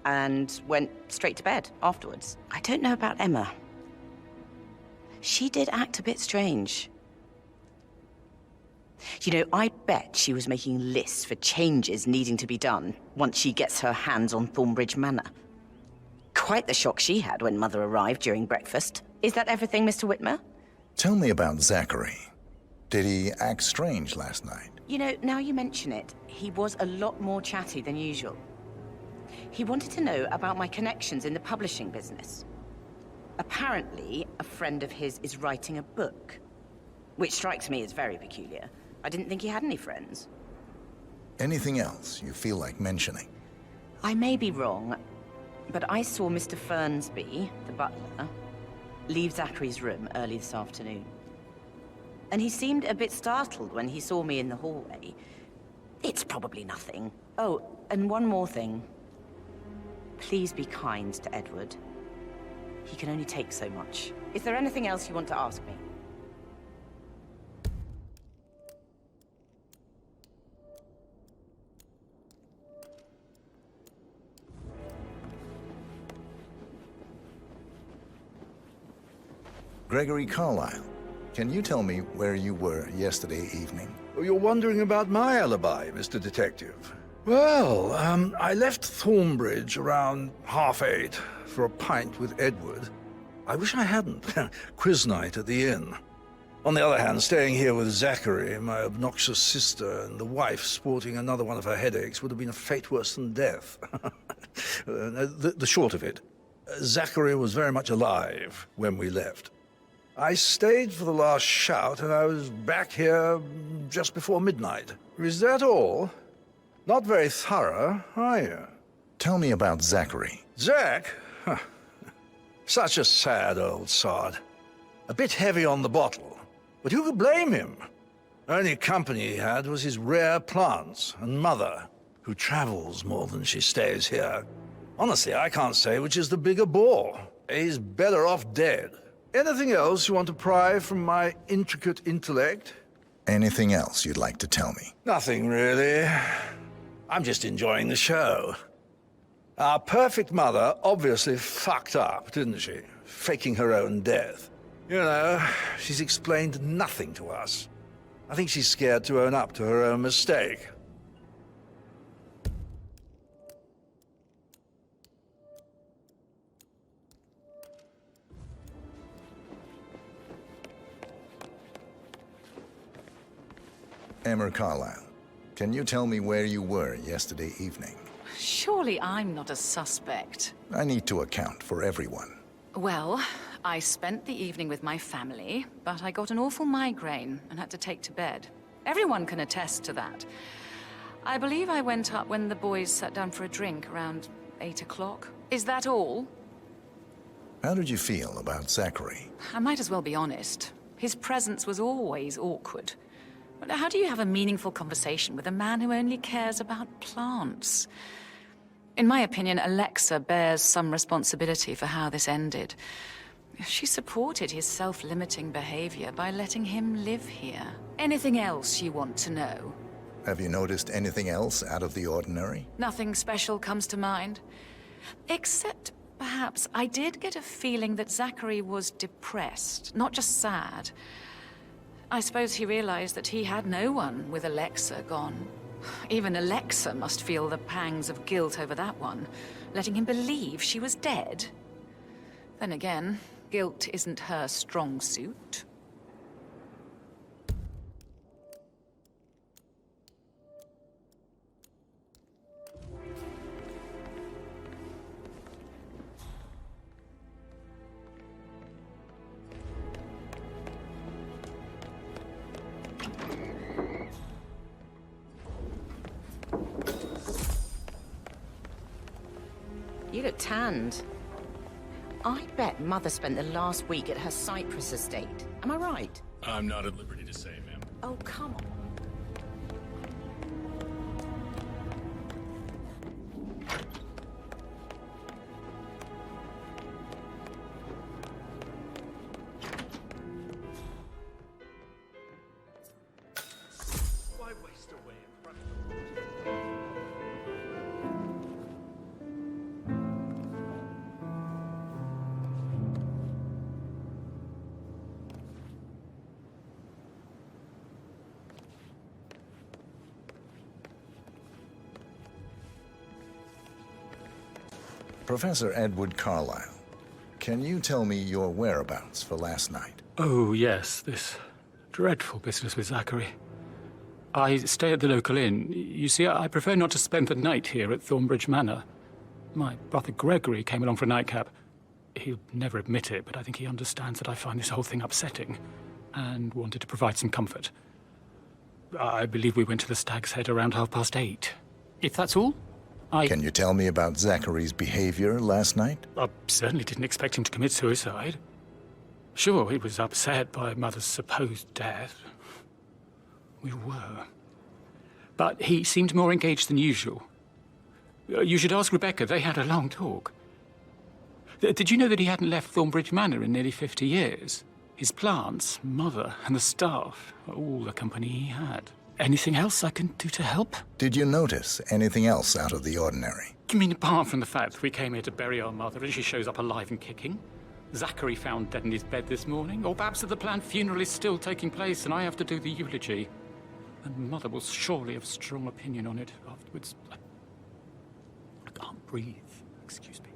and went straight to bed afterwards. I don't know about Emma. She did act a bit strange. You know, I bet she was making lists for changes needing to be done once she gets her hands on Thornbridge Manor. Quite the shock she had when Mother arrived during breakfast. Is that everything, Mr. Whitmer? Tell me about Zachary. Did he act strange last night? You know, now you mention it, he was a lot more chatty than usual. He wanted to know about my connections in the publishing business. Apparently, a friend of his is writing a book, which strikes me as very peculiar. I didn't think he had any friends. Anything else you feel like mentioning? I may be wrong, but I saw Mr. Fernsby, the butler, leave Zachary's room early this afternoon. And he seemed a bit startled when he saw me in the hallway. It's probably nothing. Oh, and one more thing. Please be kind to Edward. He can only take so much. Is there anything else you want to ask me? Gregory Carlyle, can you tell me where you were yesterday evening? Oh, you're wondering about my alibi, Mr. Detective. Well, I left Thornbridge around 8:30 for a pint with Edward. I wish I hadn't. Quiz night at the inn. On the other hand, staying here with Zachary, my obnoxious sister, and the wife sporting another one of her headaches would have been a fate worse than death. The short of it, Zachary was very much alive when we left. I stayed for the last shout, and I was back here just before midnight. Is that all? Not very thorough, are you? Tell me about Zachary. Zach? Huh. Such a sad old sod. A bit heavy on the bottle, but who could blame him? Only company he had was his rare plants and mother, who travels more than she stays here. Honestly, I can't say which is the bigger bore. He's better off dead. Anything else you want to pry from my intricate intellect? Anything else you'd like to tell me? Nothing, really. I'm just enjoying the show. Our perfect mother obviously fucked up, didn't she? Faking her own death. You know, she's explained nothing to us. I think she's scared to own up to her own mistake. Emma Carlyle, can you tell me where you were yesterday evening? Surely I'm not a suspect. I need to account for everyone. Well, I spent the evening with my family, but I got an awful migraine and had to take to bed. Everyone can attest to that. I believe I went up when the boys sat down for a drink around 8 o'clock. Is that all? How did you feel about Zachary? I might as well be honest. His presence was always awkward. But how do you have a meaningful conversation with a man who only cares about plants? In my opinion, Alexa bears some responsibility for how this ended. She supported his self-limiting behavior by letting him live here. Anything else you want to know? Have you noticed anything else out of the ordinary? Nothing special comes to mind. Except, perhaps, I did get a feeling that Zachary was depressed, not just sad. I suppose he realized that he had no one with Alexa gone. Even Alexa must feel the pangs of guilt over that one, letting him believe she was dead. Then again, guilt isn't her strong suit. You look tanned. I bet Mother spent the last week at her Cyprus estate. Am I right? I'm not at liberty to say, ma'am. Oh, come on. Why waste away in front Professor Edward Carlyle, can you tell me your whereabouts for last night? Oh, yes, this dreadful business with Zachary. I stay at the local inn. You see, I prefer not to spend the night here at Thornbridge Manor. My brother Gregory came along for a nightcap. He'll never admit it, but I think he understands that I find this whole thing upsetting and wanted to provide some comfort. I believe we went to the Stag's Head around 8:30. If that's all, Can you tell me about Zachary's behavior last night? I certainly didn't expect him to commit suicide. Sure, he was upset by Mother's supposed death. We were. But he seemed more engaged than usual. You should ask Rebecca. They had a long talk. Did you know that he hadn't left Thornbridge Manor in nearly 50 years? His plants, Mother, and the staff are all the company he had. Anything else I can do to help? Did you notice anything else out of the ordinary? You mean apart from the fact that we came here to bury our mother and she shows up alive and kicking? Zachary found dead in his bed this morning? Or perhaps that the planned funeral is still taking place and I have to do the eulogy? And Mother will surely have strong opinion on it afterwards. I can't breathe. Excuse me.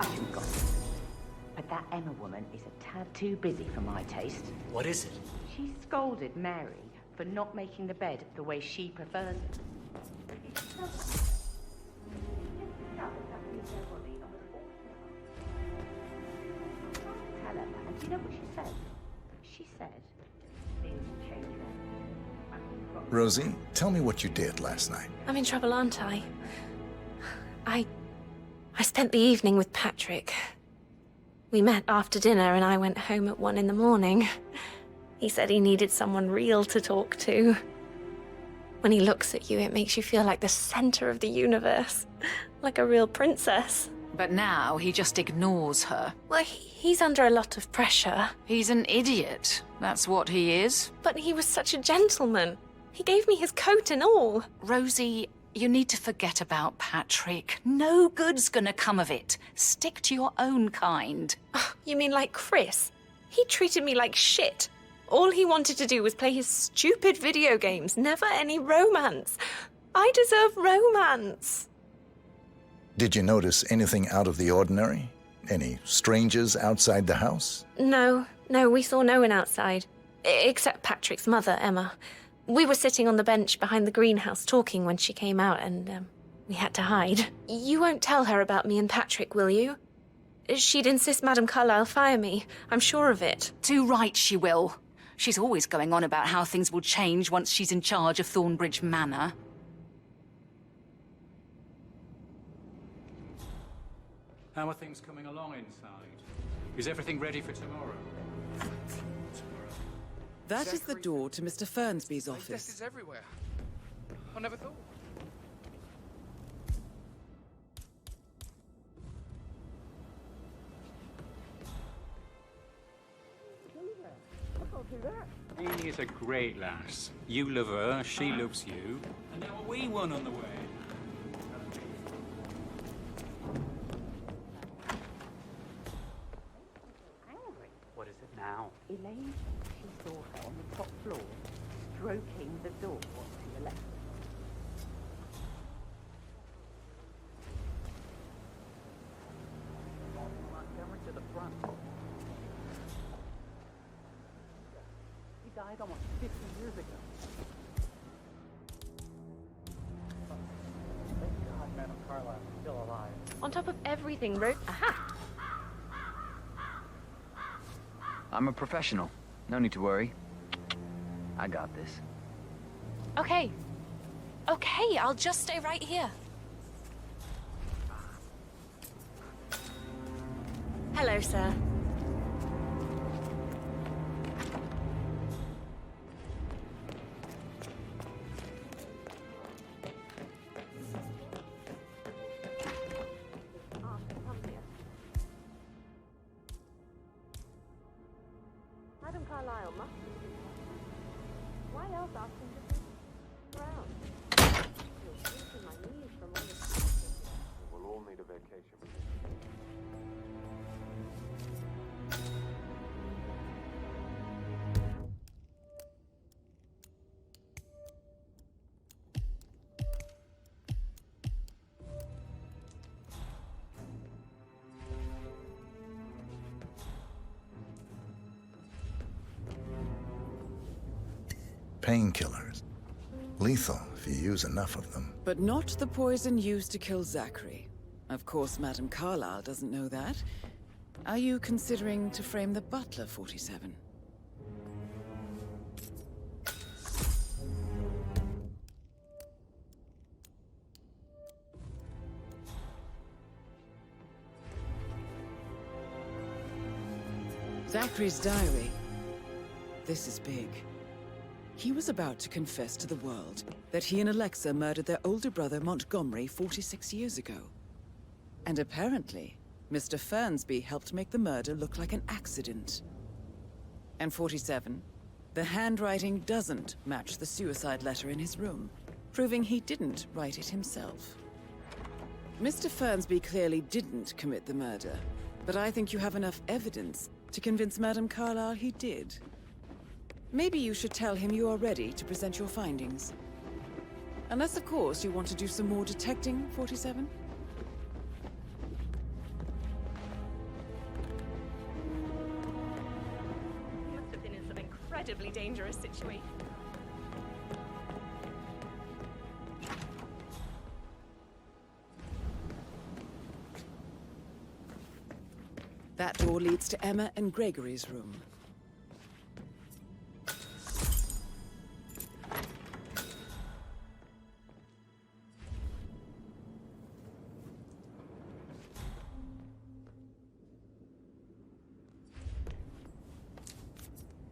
I shouldn't have got it. But that Emma woman is a tad too busy for my taste. What is it? She scolded Mary for not making the bed the way she prefers it. Tell her, and do you know what she said? She said, things will change. Rosie, tell me what you did last night. I'm in trouble, aren't I? I spent the evening with Patrick. We met after dinner and I went home at 1 in the morning. He said he needed someone real to talk to. When he looks at you, it makes you feel like the center of the universe. Like a real princess. But now he just ignores her. Well, he's under a lot of pressure. He's an idiot. That's what he is. But he was such a gentleman. He gave me his coat and all. Rosie, you need to forget about Patrick. No good's gonna come of it. Stick to your own kind. You mean like Chris? He treated me like shit. All he wanted to do was play his stupid video games, never any romance. I deserve romance. Did you notice anything out of the ordinary? Any strangers outside the house? No, we saw no one outside. Except Patrick's mother, Emma. We were sitting on the bench behind the greenhouse talking when she came out and, we had to hide. You won't tell her about me and Patrick, will you? She'd insist Madame Carlyle fire me. I'm sure of it. Too right she will. She's always going on about how things will change once she's in charge of Thornbridge Manor. How are things coming along inside? Is everything ready for tomorrow? That is the door to Mr. Fernsby's office. This is everywhere. I never thought. Amy is a great lass. You love her, she loves you. And now a wee one on the way. What is it now? Elaine, she saw her on the top floor, stroking the door to the left. To the front. He died almost 50 years ago. Thank God Madame Carlyle is still alive. On top of everything, Aha! I'm a professional. No need to worry. I got this. Okay. Okay, I'll just stay right here. Hello, sir. Madame Carlyle must be. Why else ask him to be around? You're shaking my knees from all this. We'll all need a vacation. Painkillers. Lethal if you use enough of them. But not the poison used to kill Zachary. Of course, Madame Carlyle doesn't know that. Are you considering to frame the butler, 47? Zachary's diary. This is big. He was about to confess to the world that he and Alexa murdered their older brother Montgomery 46 years ago. And apparently, Mr. Fernsby helped make the murder look like an accident. And 47, the handwriting doesn't match the suicide letter in his room, proving he didn't write it himself. Mr. Fernsby clearly didn't commit the murder, but I think you have enough evidence to convince Madame Carlyle he did. Maybe you should tell him you are ready to present your findings. Unless, of course, you want to do some more detecting, 47? incredibly dangerous situation. That door leads to Emma and Gregory's room.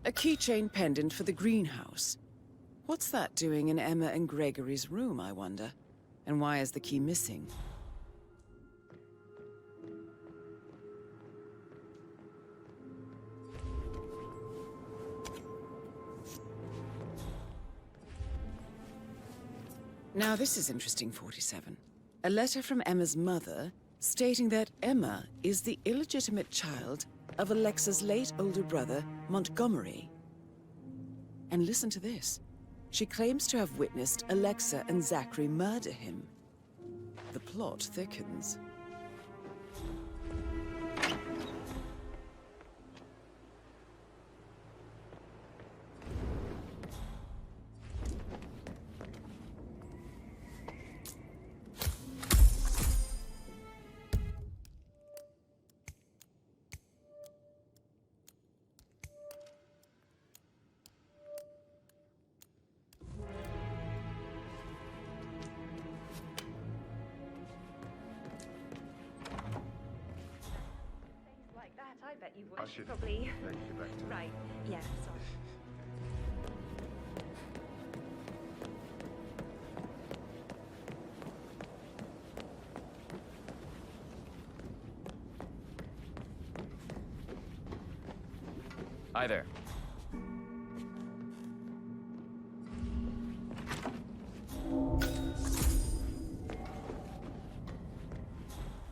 A keychain pendant for the greenhouse. What's that doing in Emma and Gregory's room, I wonder? And why is the key missing? Now this is interesting, 47. A letter from Emma's mother stating that Emma is the illegitimate child of Alexa's late older brother, Montgomery. And listen to this. She claims to have witnessed Alexa and Zachary murder him. The plot thickens. I bet you would. I should probably. Right. Yeah. Sorry. Hi there.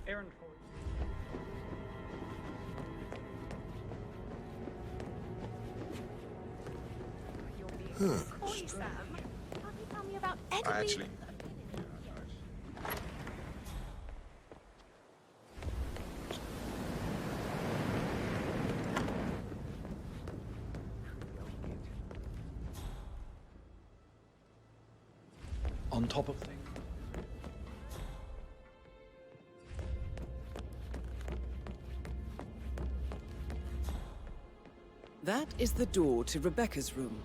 Errand for Coy, Sam. Can't you tell me about Eddie? Actually. On top of things. That is the door to Rebecca's room.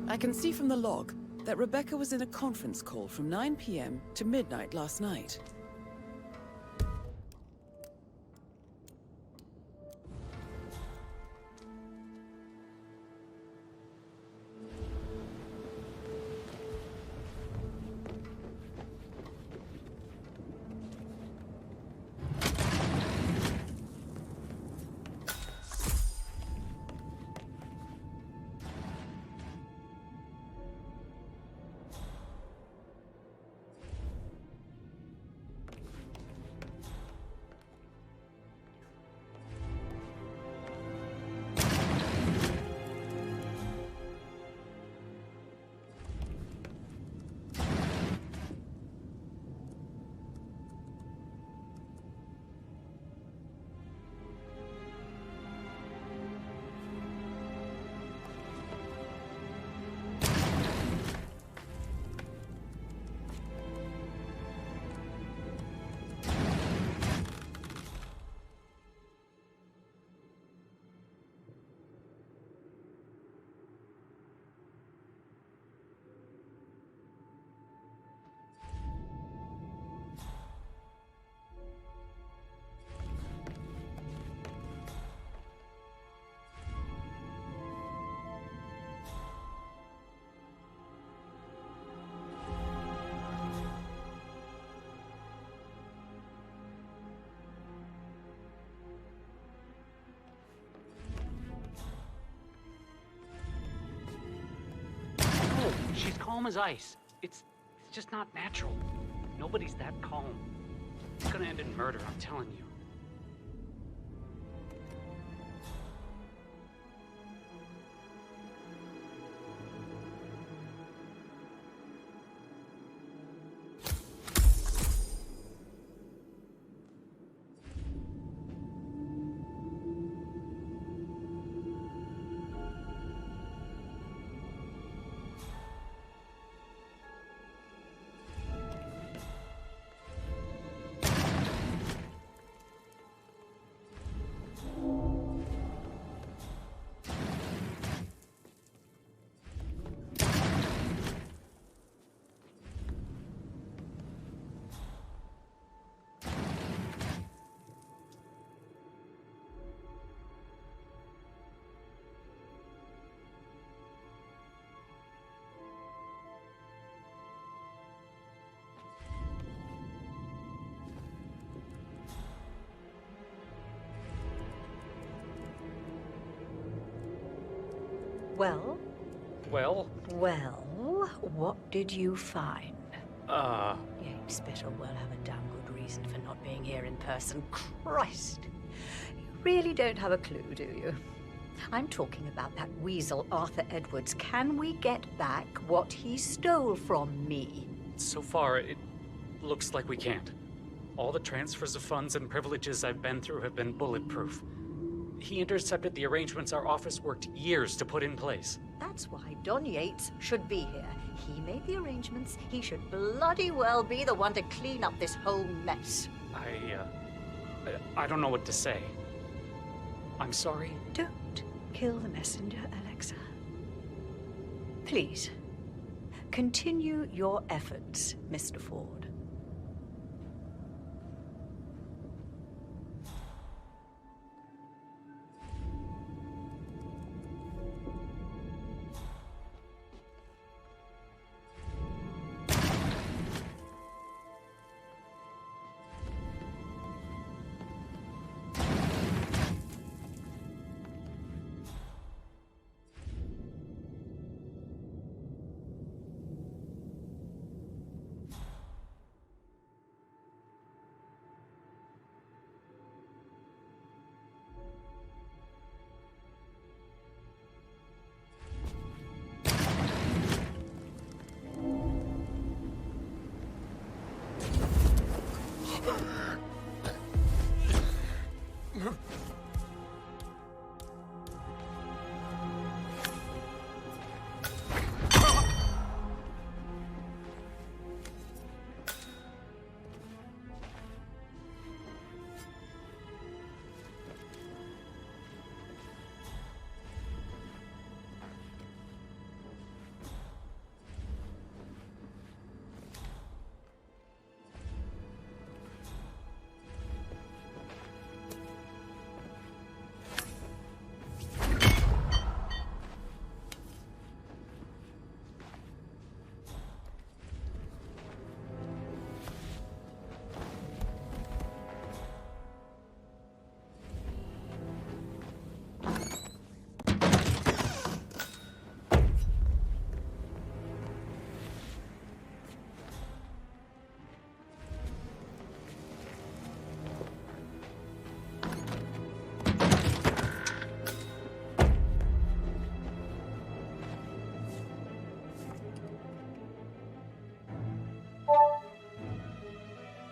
I can see from the log that Rebecca was in a conference call from 9 p.m. to midnight last night. She's calm as ice. It's just not natural. Nobody's that calm. It's gonna end in murder, I'm telling you. Well? Well? Well, what did you find? Uh... You spittle well have a damn good reason for not being here in person. Christ! You really don't have a clue, do you? I'm talking about that weasel, Arthur Edwards. Can we get back what he stole from me? So far, it looks like we can't. All the transfers of funds and privileges I've been through have been bulletproof. He intercepted the arrangements our office worked years to put in place. That's why Don Yates should be here. He made the arrangements. He should bloody well be the one to clean up this whole mess. I don't know what to say. I'm sorry. Don't kill the messenger, Alexa. Please, continue your efforts, Mr. Ford.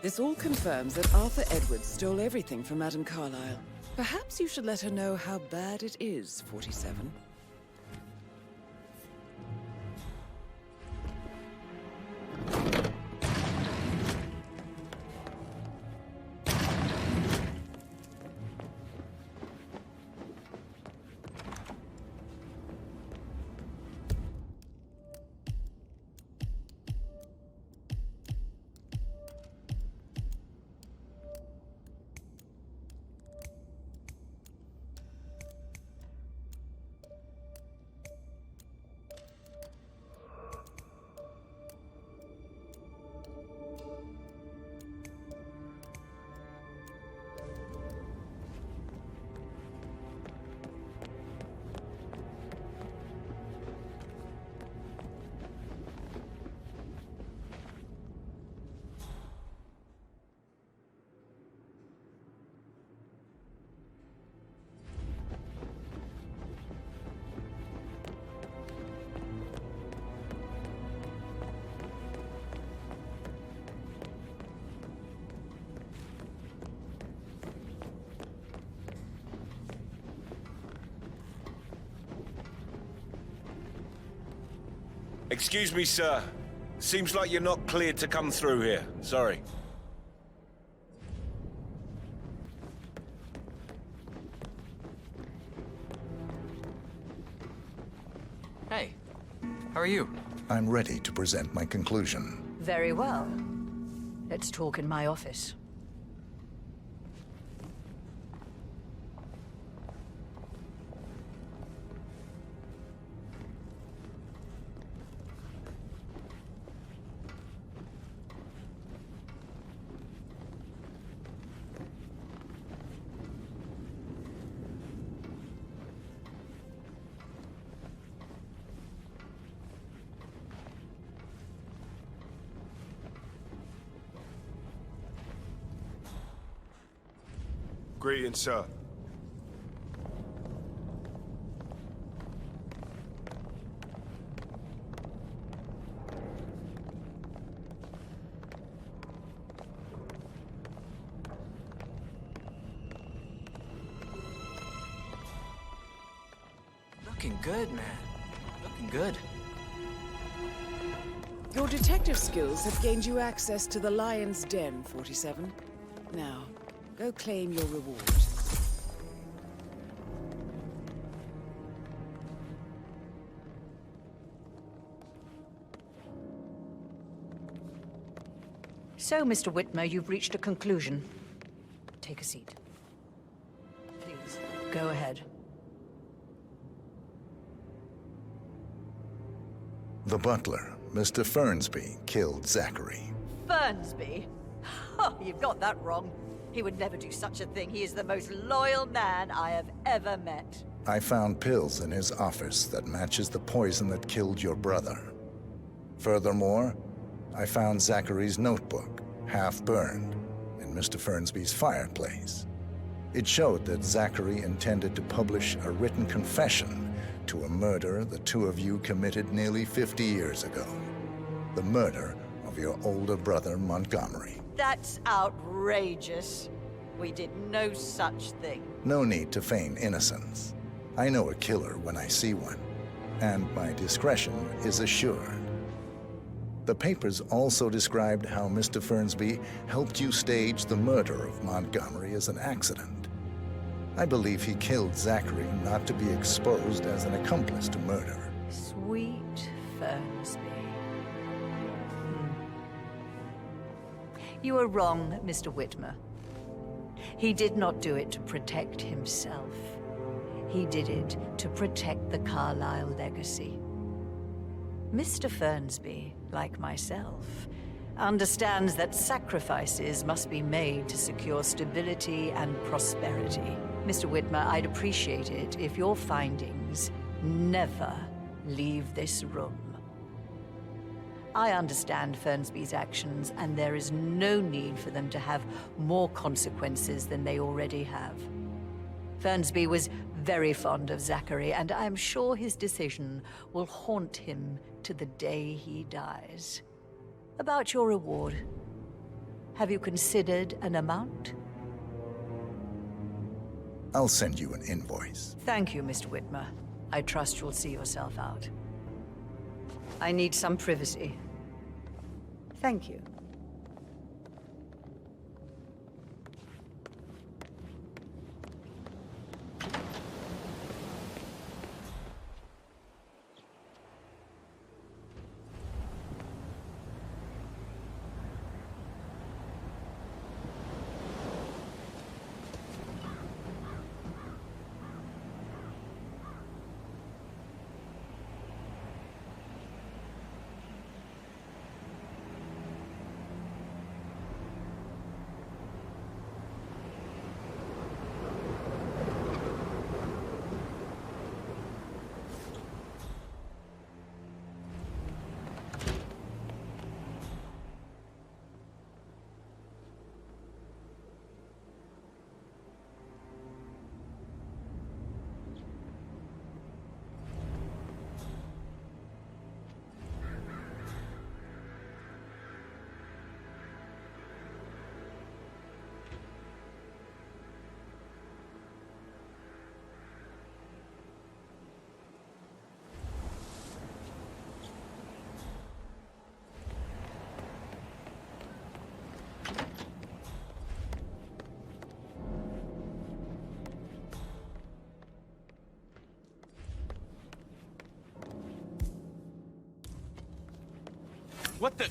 This all confirms that Arthur Edwards stole everything from Madame Carlyle. Perhaps you should let her know how bad it is, 47. Excuse me, sir. Seems like you're not cleared to come through here. Sorry. Hey, how are you? I'm ready to present my conclusion. Very well. Let's talk in my office. Greetings, sir. Looking good, man. Looking good. Your detective skills have gained you access to the Lion's Den, 47. Now, go claim your reward. So, Mr. Whitmer, you've reached a conclusion. Take a seat. Please, go ahead. The butler, Mr. Fernsby, killed Zachary. Fernsby? Oh, you've got that wrong. He would never do such a thing. He is the most loyal man I have ever met. I found pills in his office that matches the poison that killed your brother. Furthermore, I found Zachary's notebook, half burned, in Mr. Fernsby's fireplace. It showed that Zachary intended to publish a written confession to a murder the two of you committed nearly 50 years ago. The murder of your older brother, Montgomery. That's outrageous. We did no such thing. No need to feign innocence. I know a killer when I see one, and my discretion is assured. The papers also described how Mr. Fernsby helped you stage the murder of Montgomery as an accident. I believe he killed Zachary not to be exposed as an accomplice to murder. Sweet Fernsby. You are wrong, Mr. Whitmer. He did not do it to protect himself. He did it to protect the Carlyle legacy. Mr. Fernsby, like myself, understands that sacrifices must be made to secure stability and prosperity. Mr. Whitmer, I'd appreciate it if your findings never leave this room. I understand Fernsby's actions, and there is no need for them to have more consequences than they already have. Fernsby was very fond of Zachary, and I am sure his decision will haunt him to the day he dies. About your reward, have you considered an amount? I'll send you an invoice. Thank you, Mr. Whitmer. I trust you'll see yourself out. I need some privacy. Thank you. What the?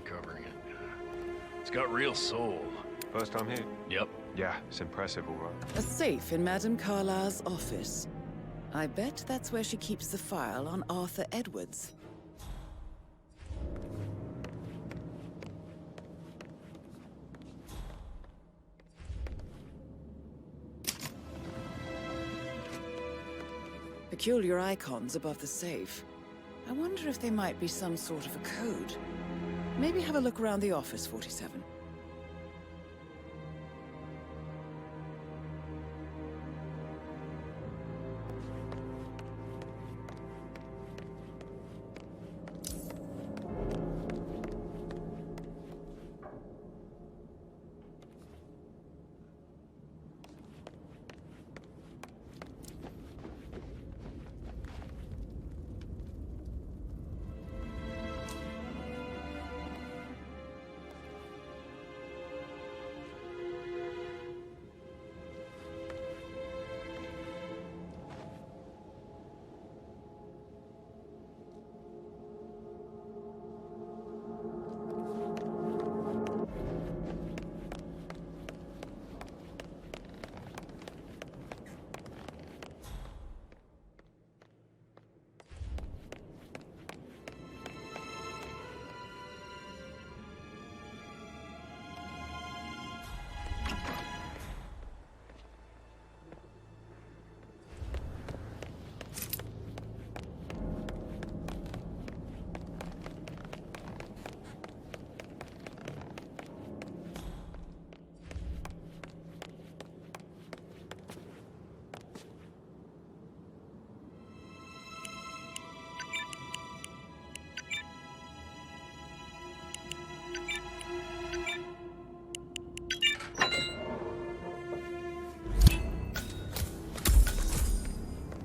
covering it. It's got real soul. First time here? Yep. Yeah, it's impressive, all right. A safe in Madame Carlyle's office. I bet that's where she keeps the file on Arthur Edwards. Peculiar icons above the safe. I wonder if they might be some sort of a code. Maybe have a look around the office, 47.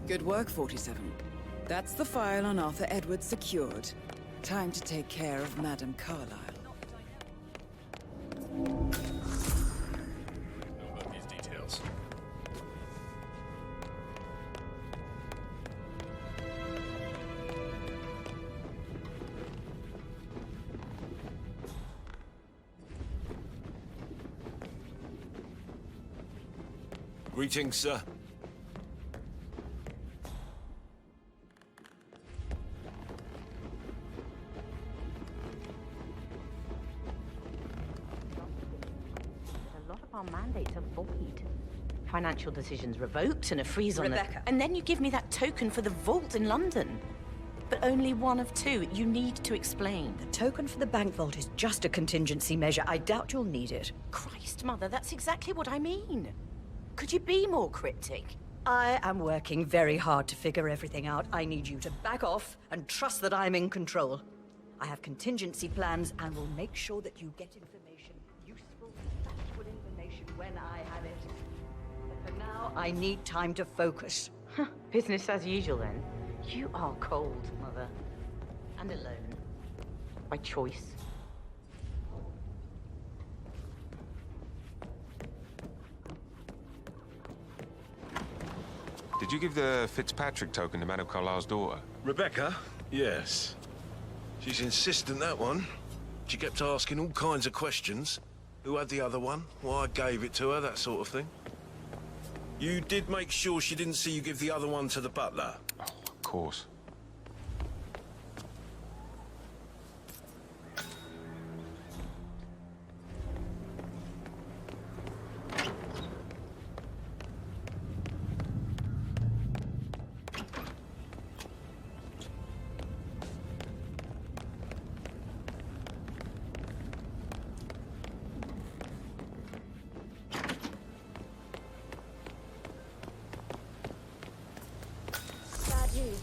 Good work, 47. That's the file on Arthur Edwards secured. Time to take care of Madame Carlyle. Know about these details. Greetings, sir. Our mandates are void. Financial decisions revoked and a freeze on Rebecca. And then you give me that token for the vault in London. But only one of two. You need to explain. The token for the bank vault is just a contingency measure. I doubt you'll need it. Christ, Mother, that's exactly what I mean. Could you be more cryptic? I am working very hard to figure everything out. I need you to back off and trust that I'm in control. I have contingency plans and will make sure that you get information, useful, factual information when I have it. But for now, I need time to focus. Business as usual, then. You are cold, Mother. And alone. By choice. Did you give the Fitzpatrick token to Madame Carlyle's daughter? Rebecca? Yes. She's insistent, that one. She kept asking all kinds of questions. Who had the other one? Why I gave it to her, that sort of thing. You did make sure she didn't see you give the other one to the butler? Oh, of course.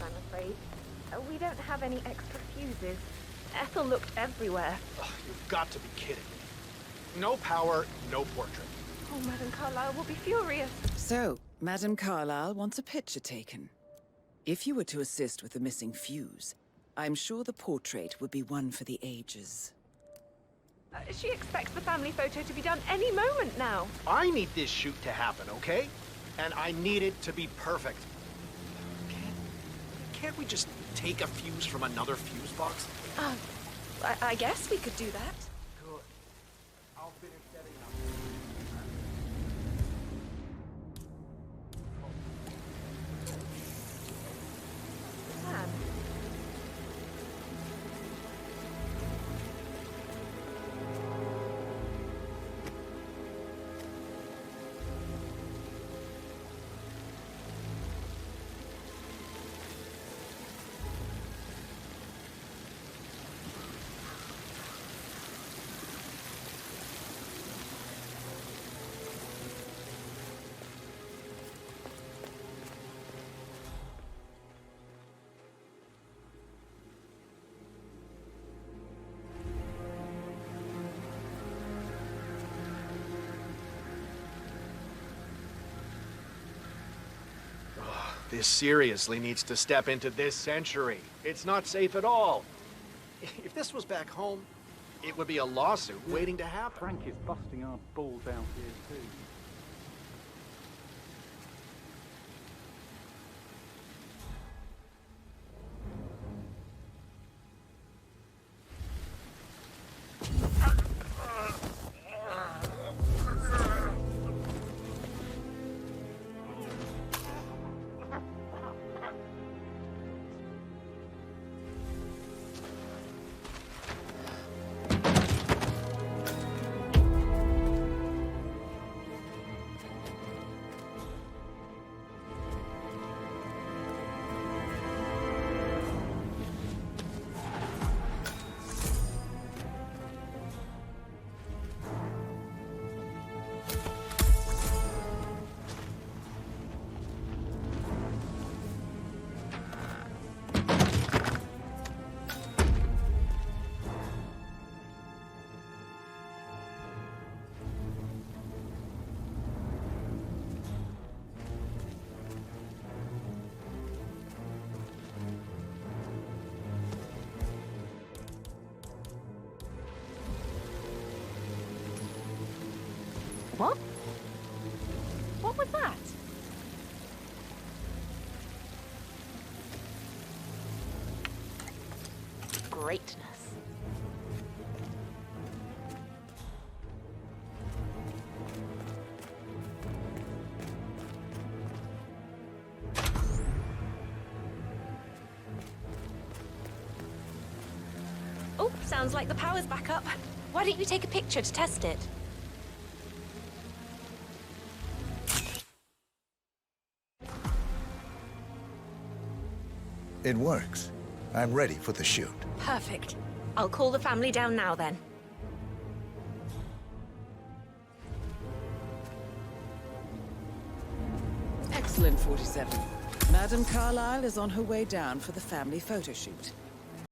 I'm afraid. We don't have any extra fuses. Ethel looked everywhere. Ugh, you've got to be kidding me. No power, no portrait. Oh, Madame Carlyle will be furious. So, Madame Carlyle wants a picture taken. If you were to assist with the missing fuse, I'm sure the portrait would be one for the ages. She expects the family photo to be done any moment now. I need this shoot to happen, okay? And I need it to be perfect. Can't we just take a fuse from another fuse box? I guess we could do that. Good. I'll finish setting up. Plan. This seriously needs to step into this century. It's not safe at all. If this was back home, it would be a lawsuit waiting to happen. Frank is busting our balls out here too. What? What was that? Greatness. Oh, sounds like the power's back up. Why don't you take a picture to test it? It works. I'm ready for the shoot. Perfect. I'll call the family down now then. Excellent, 47. Madame Carlyle is on her way down for the family photo shoot.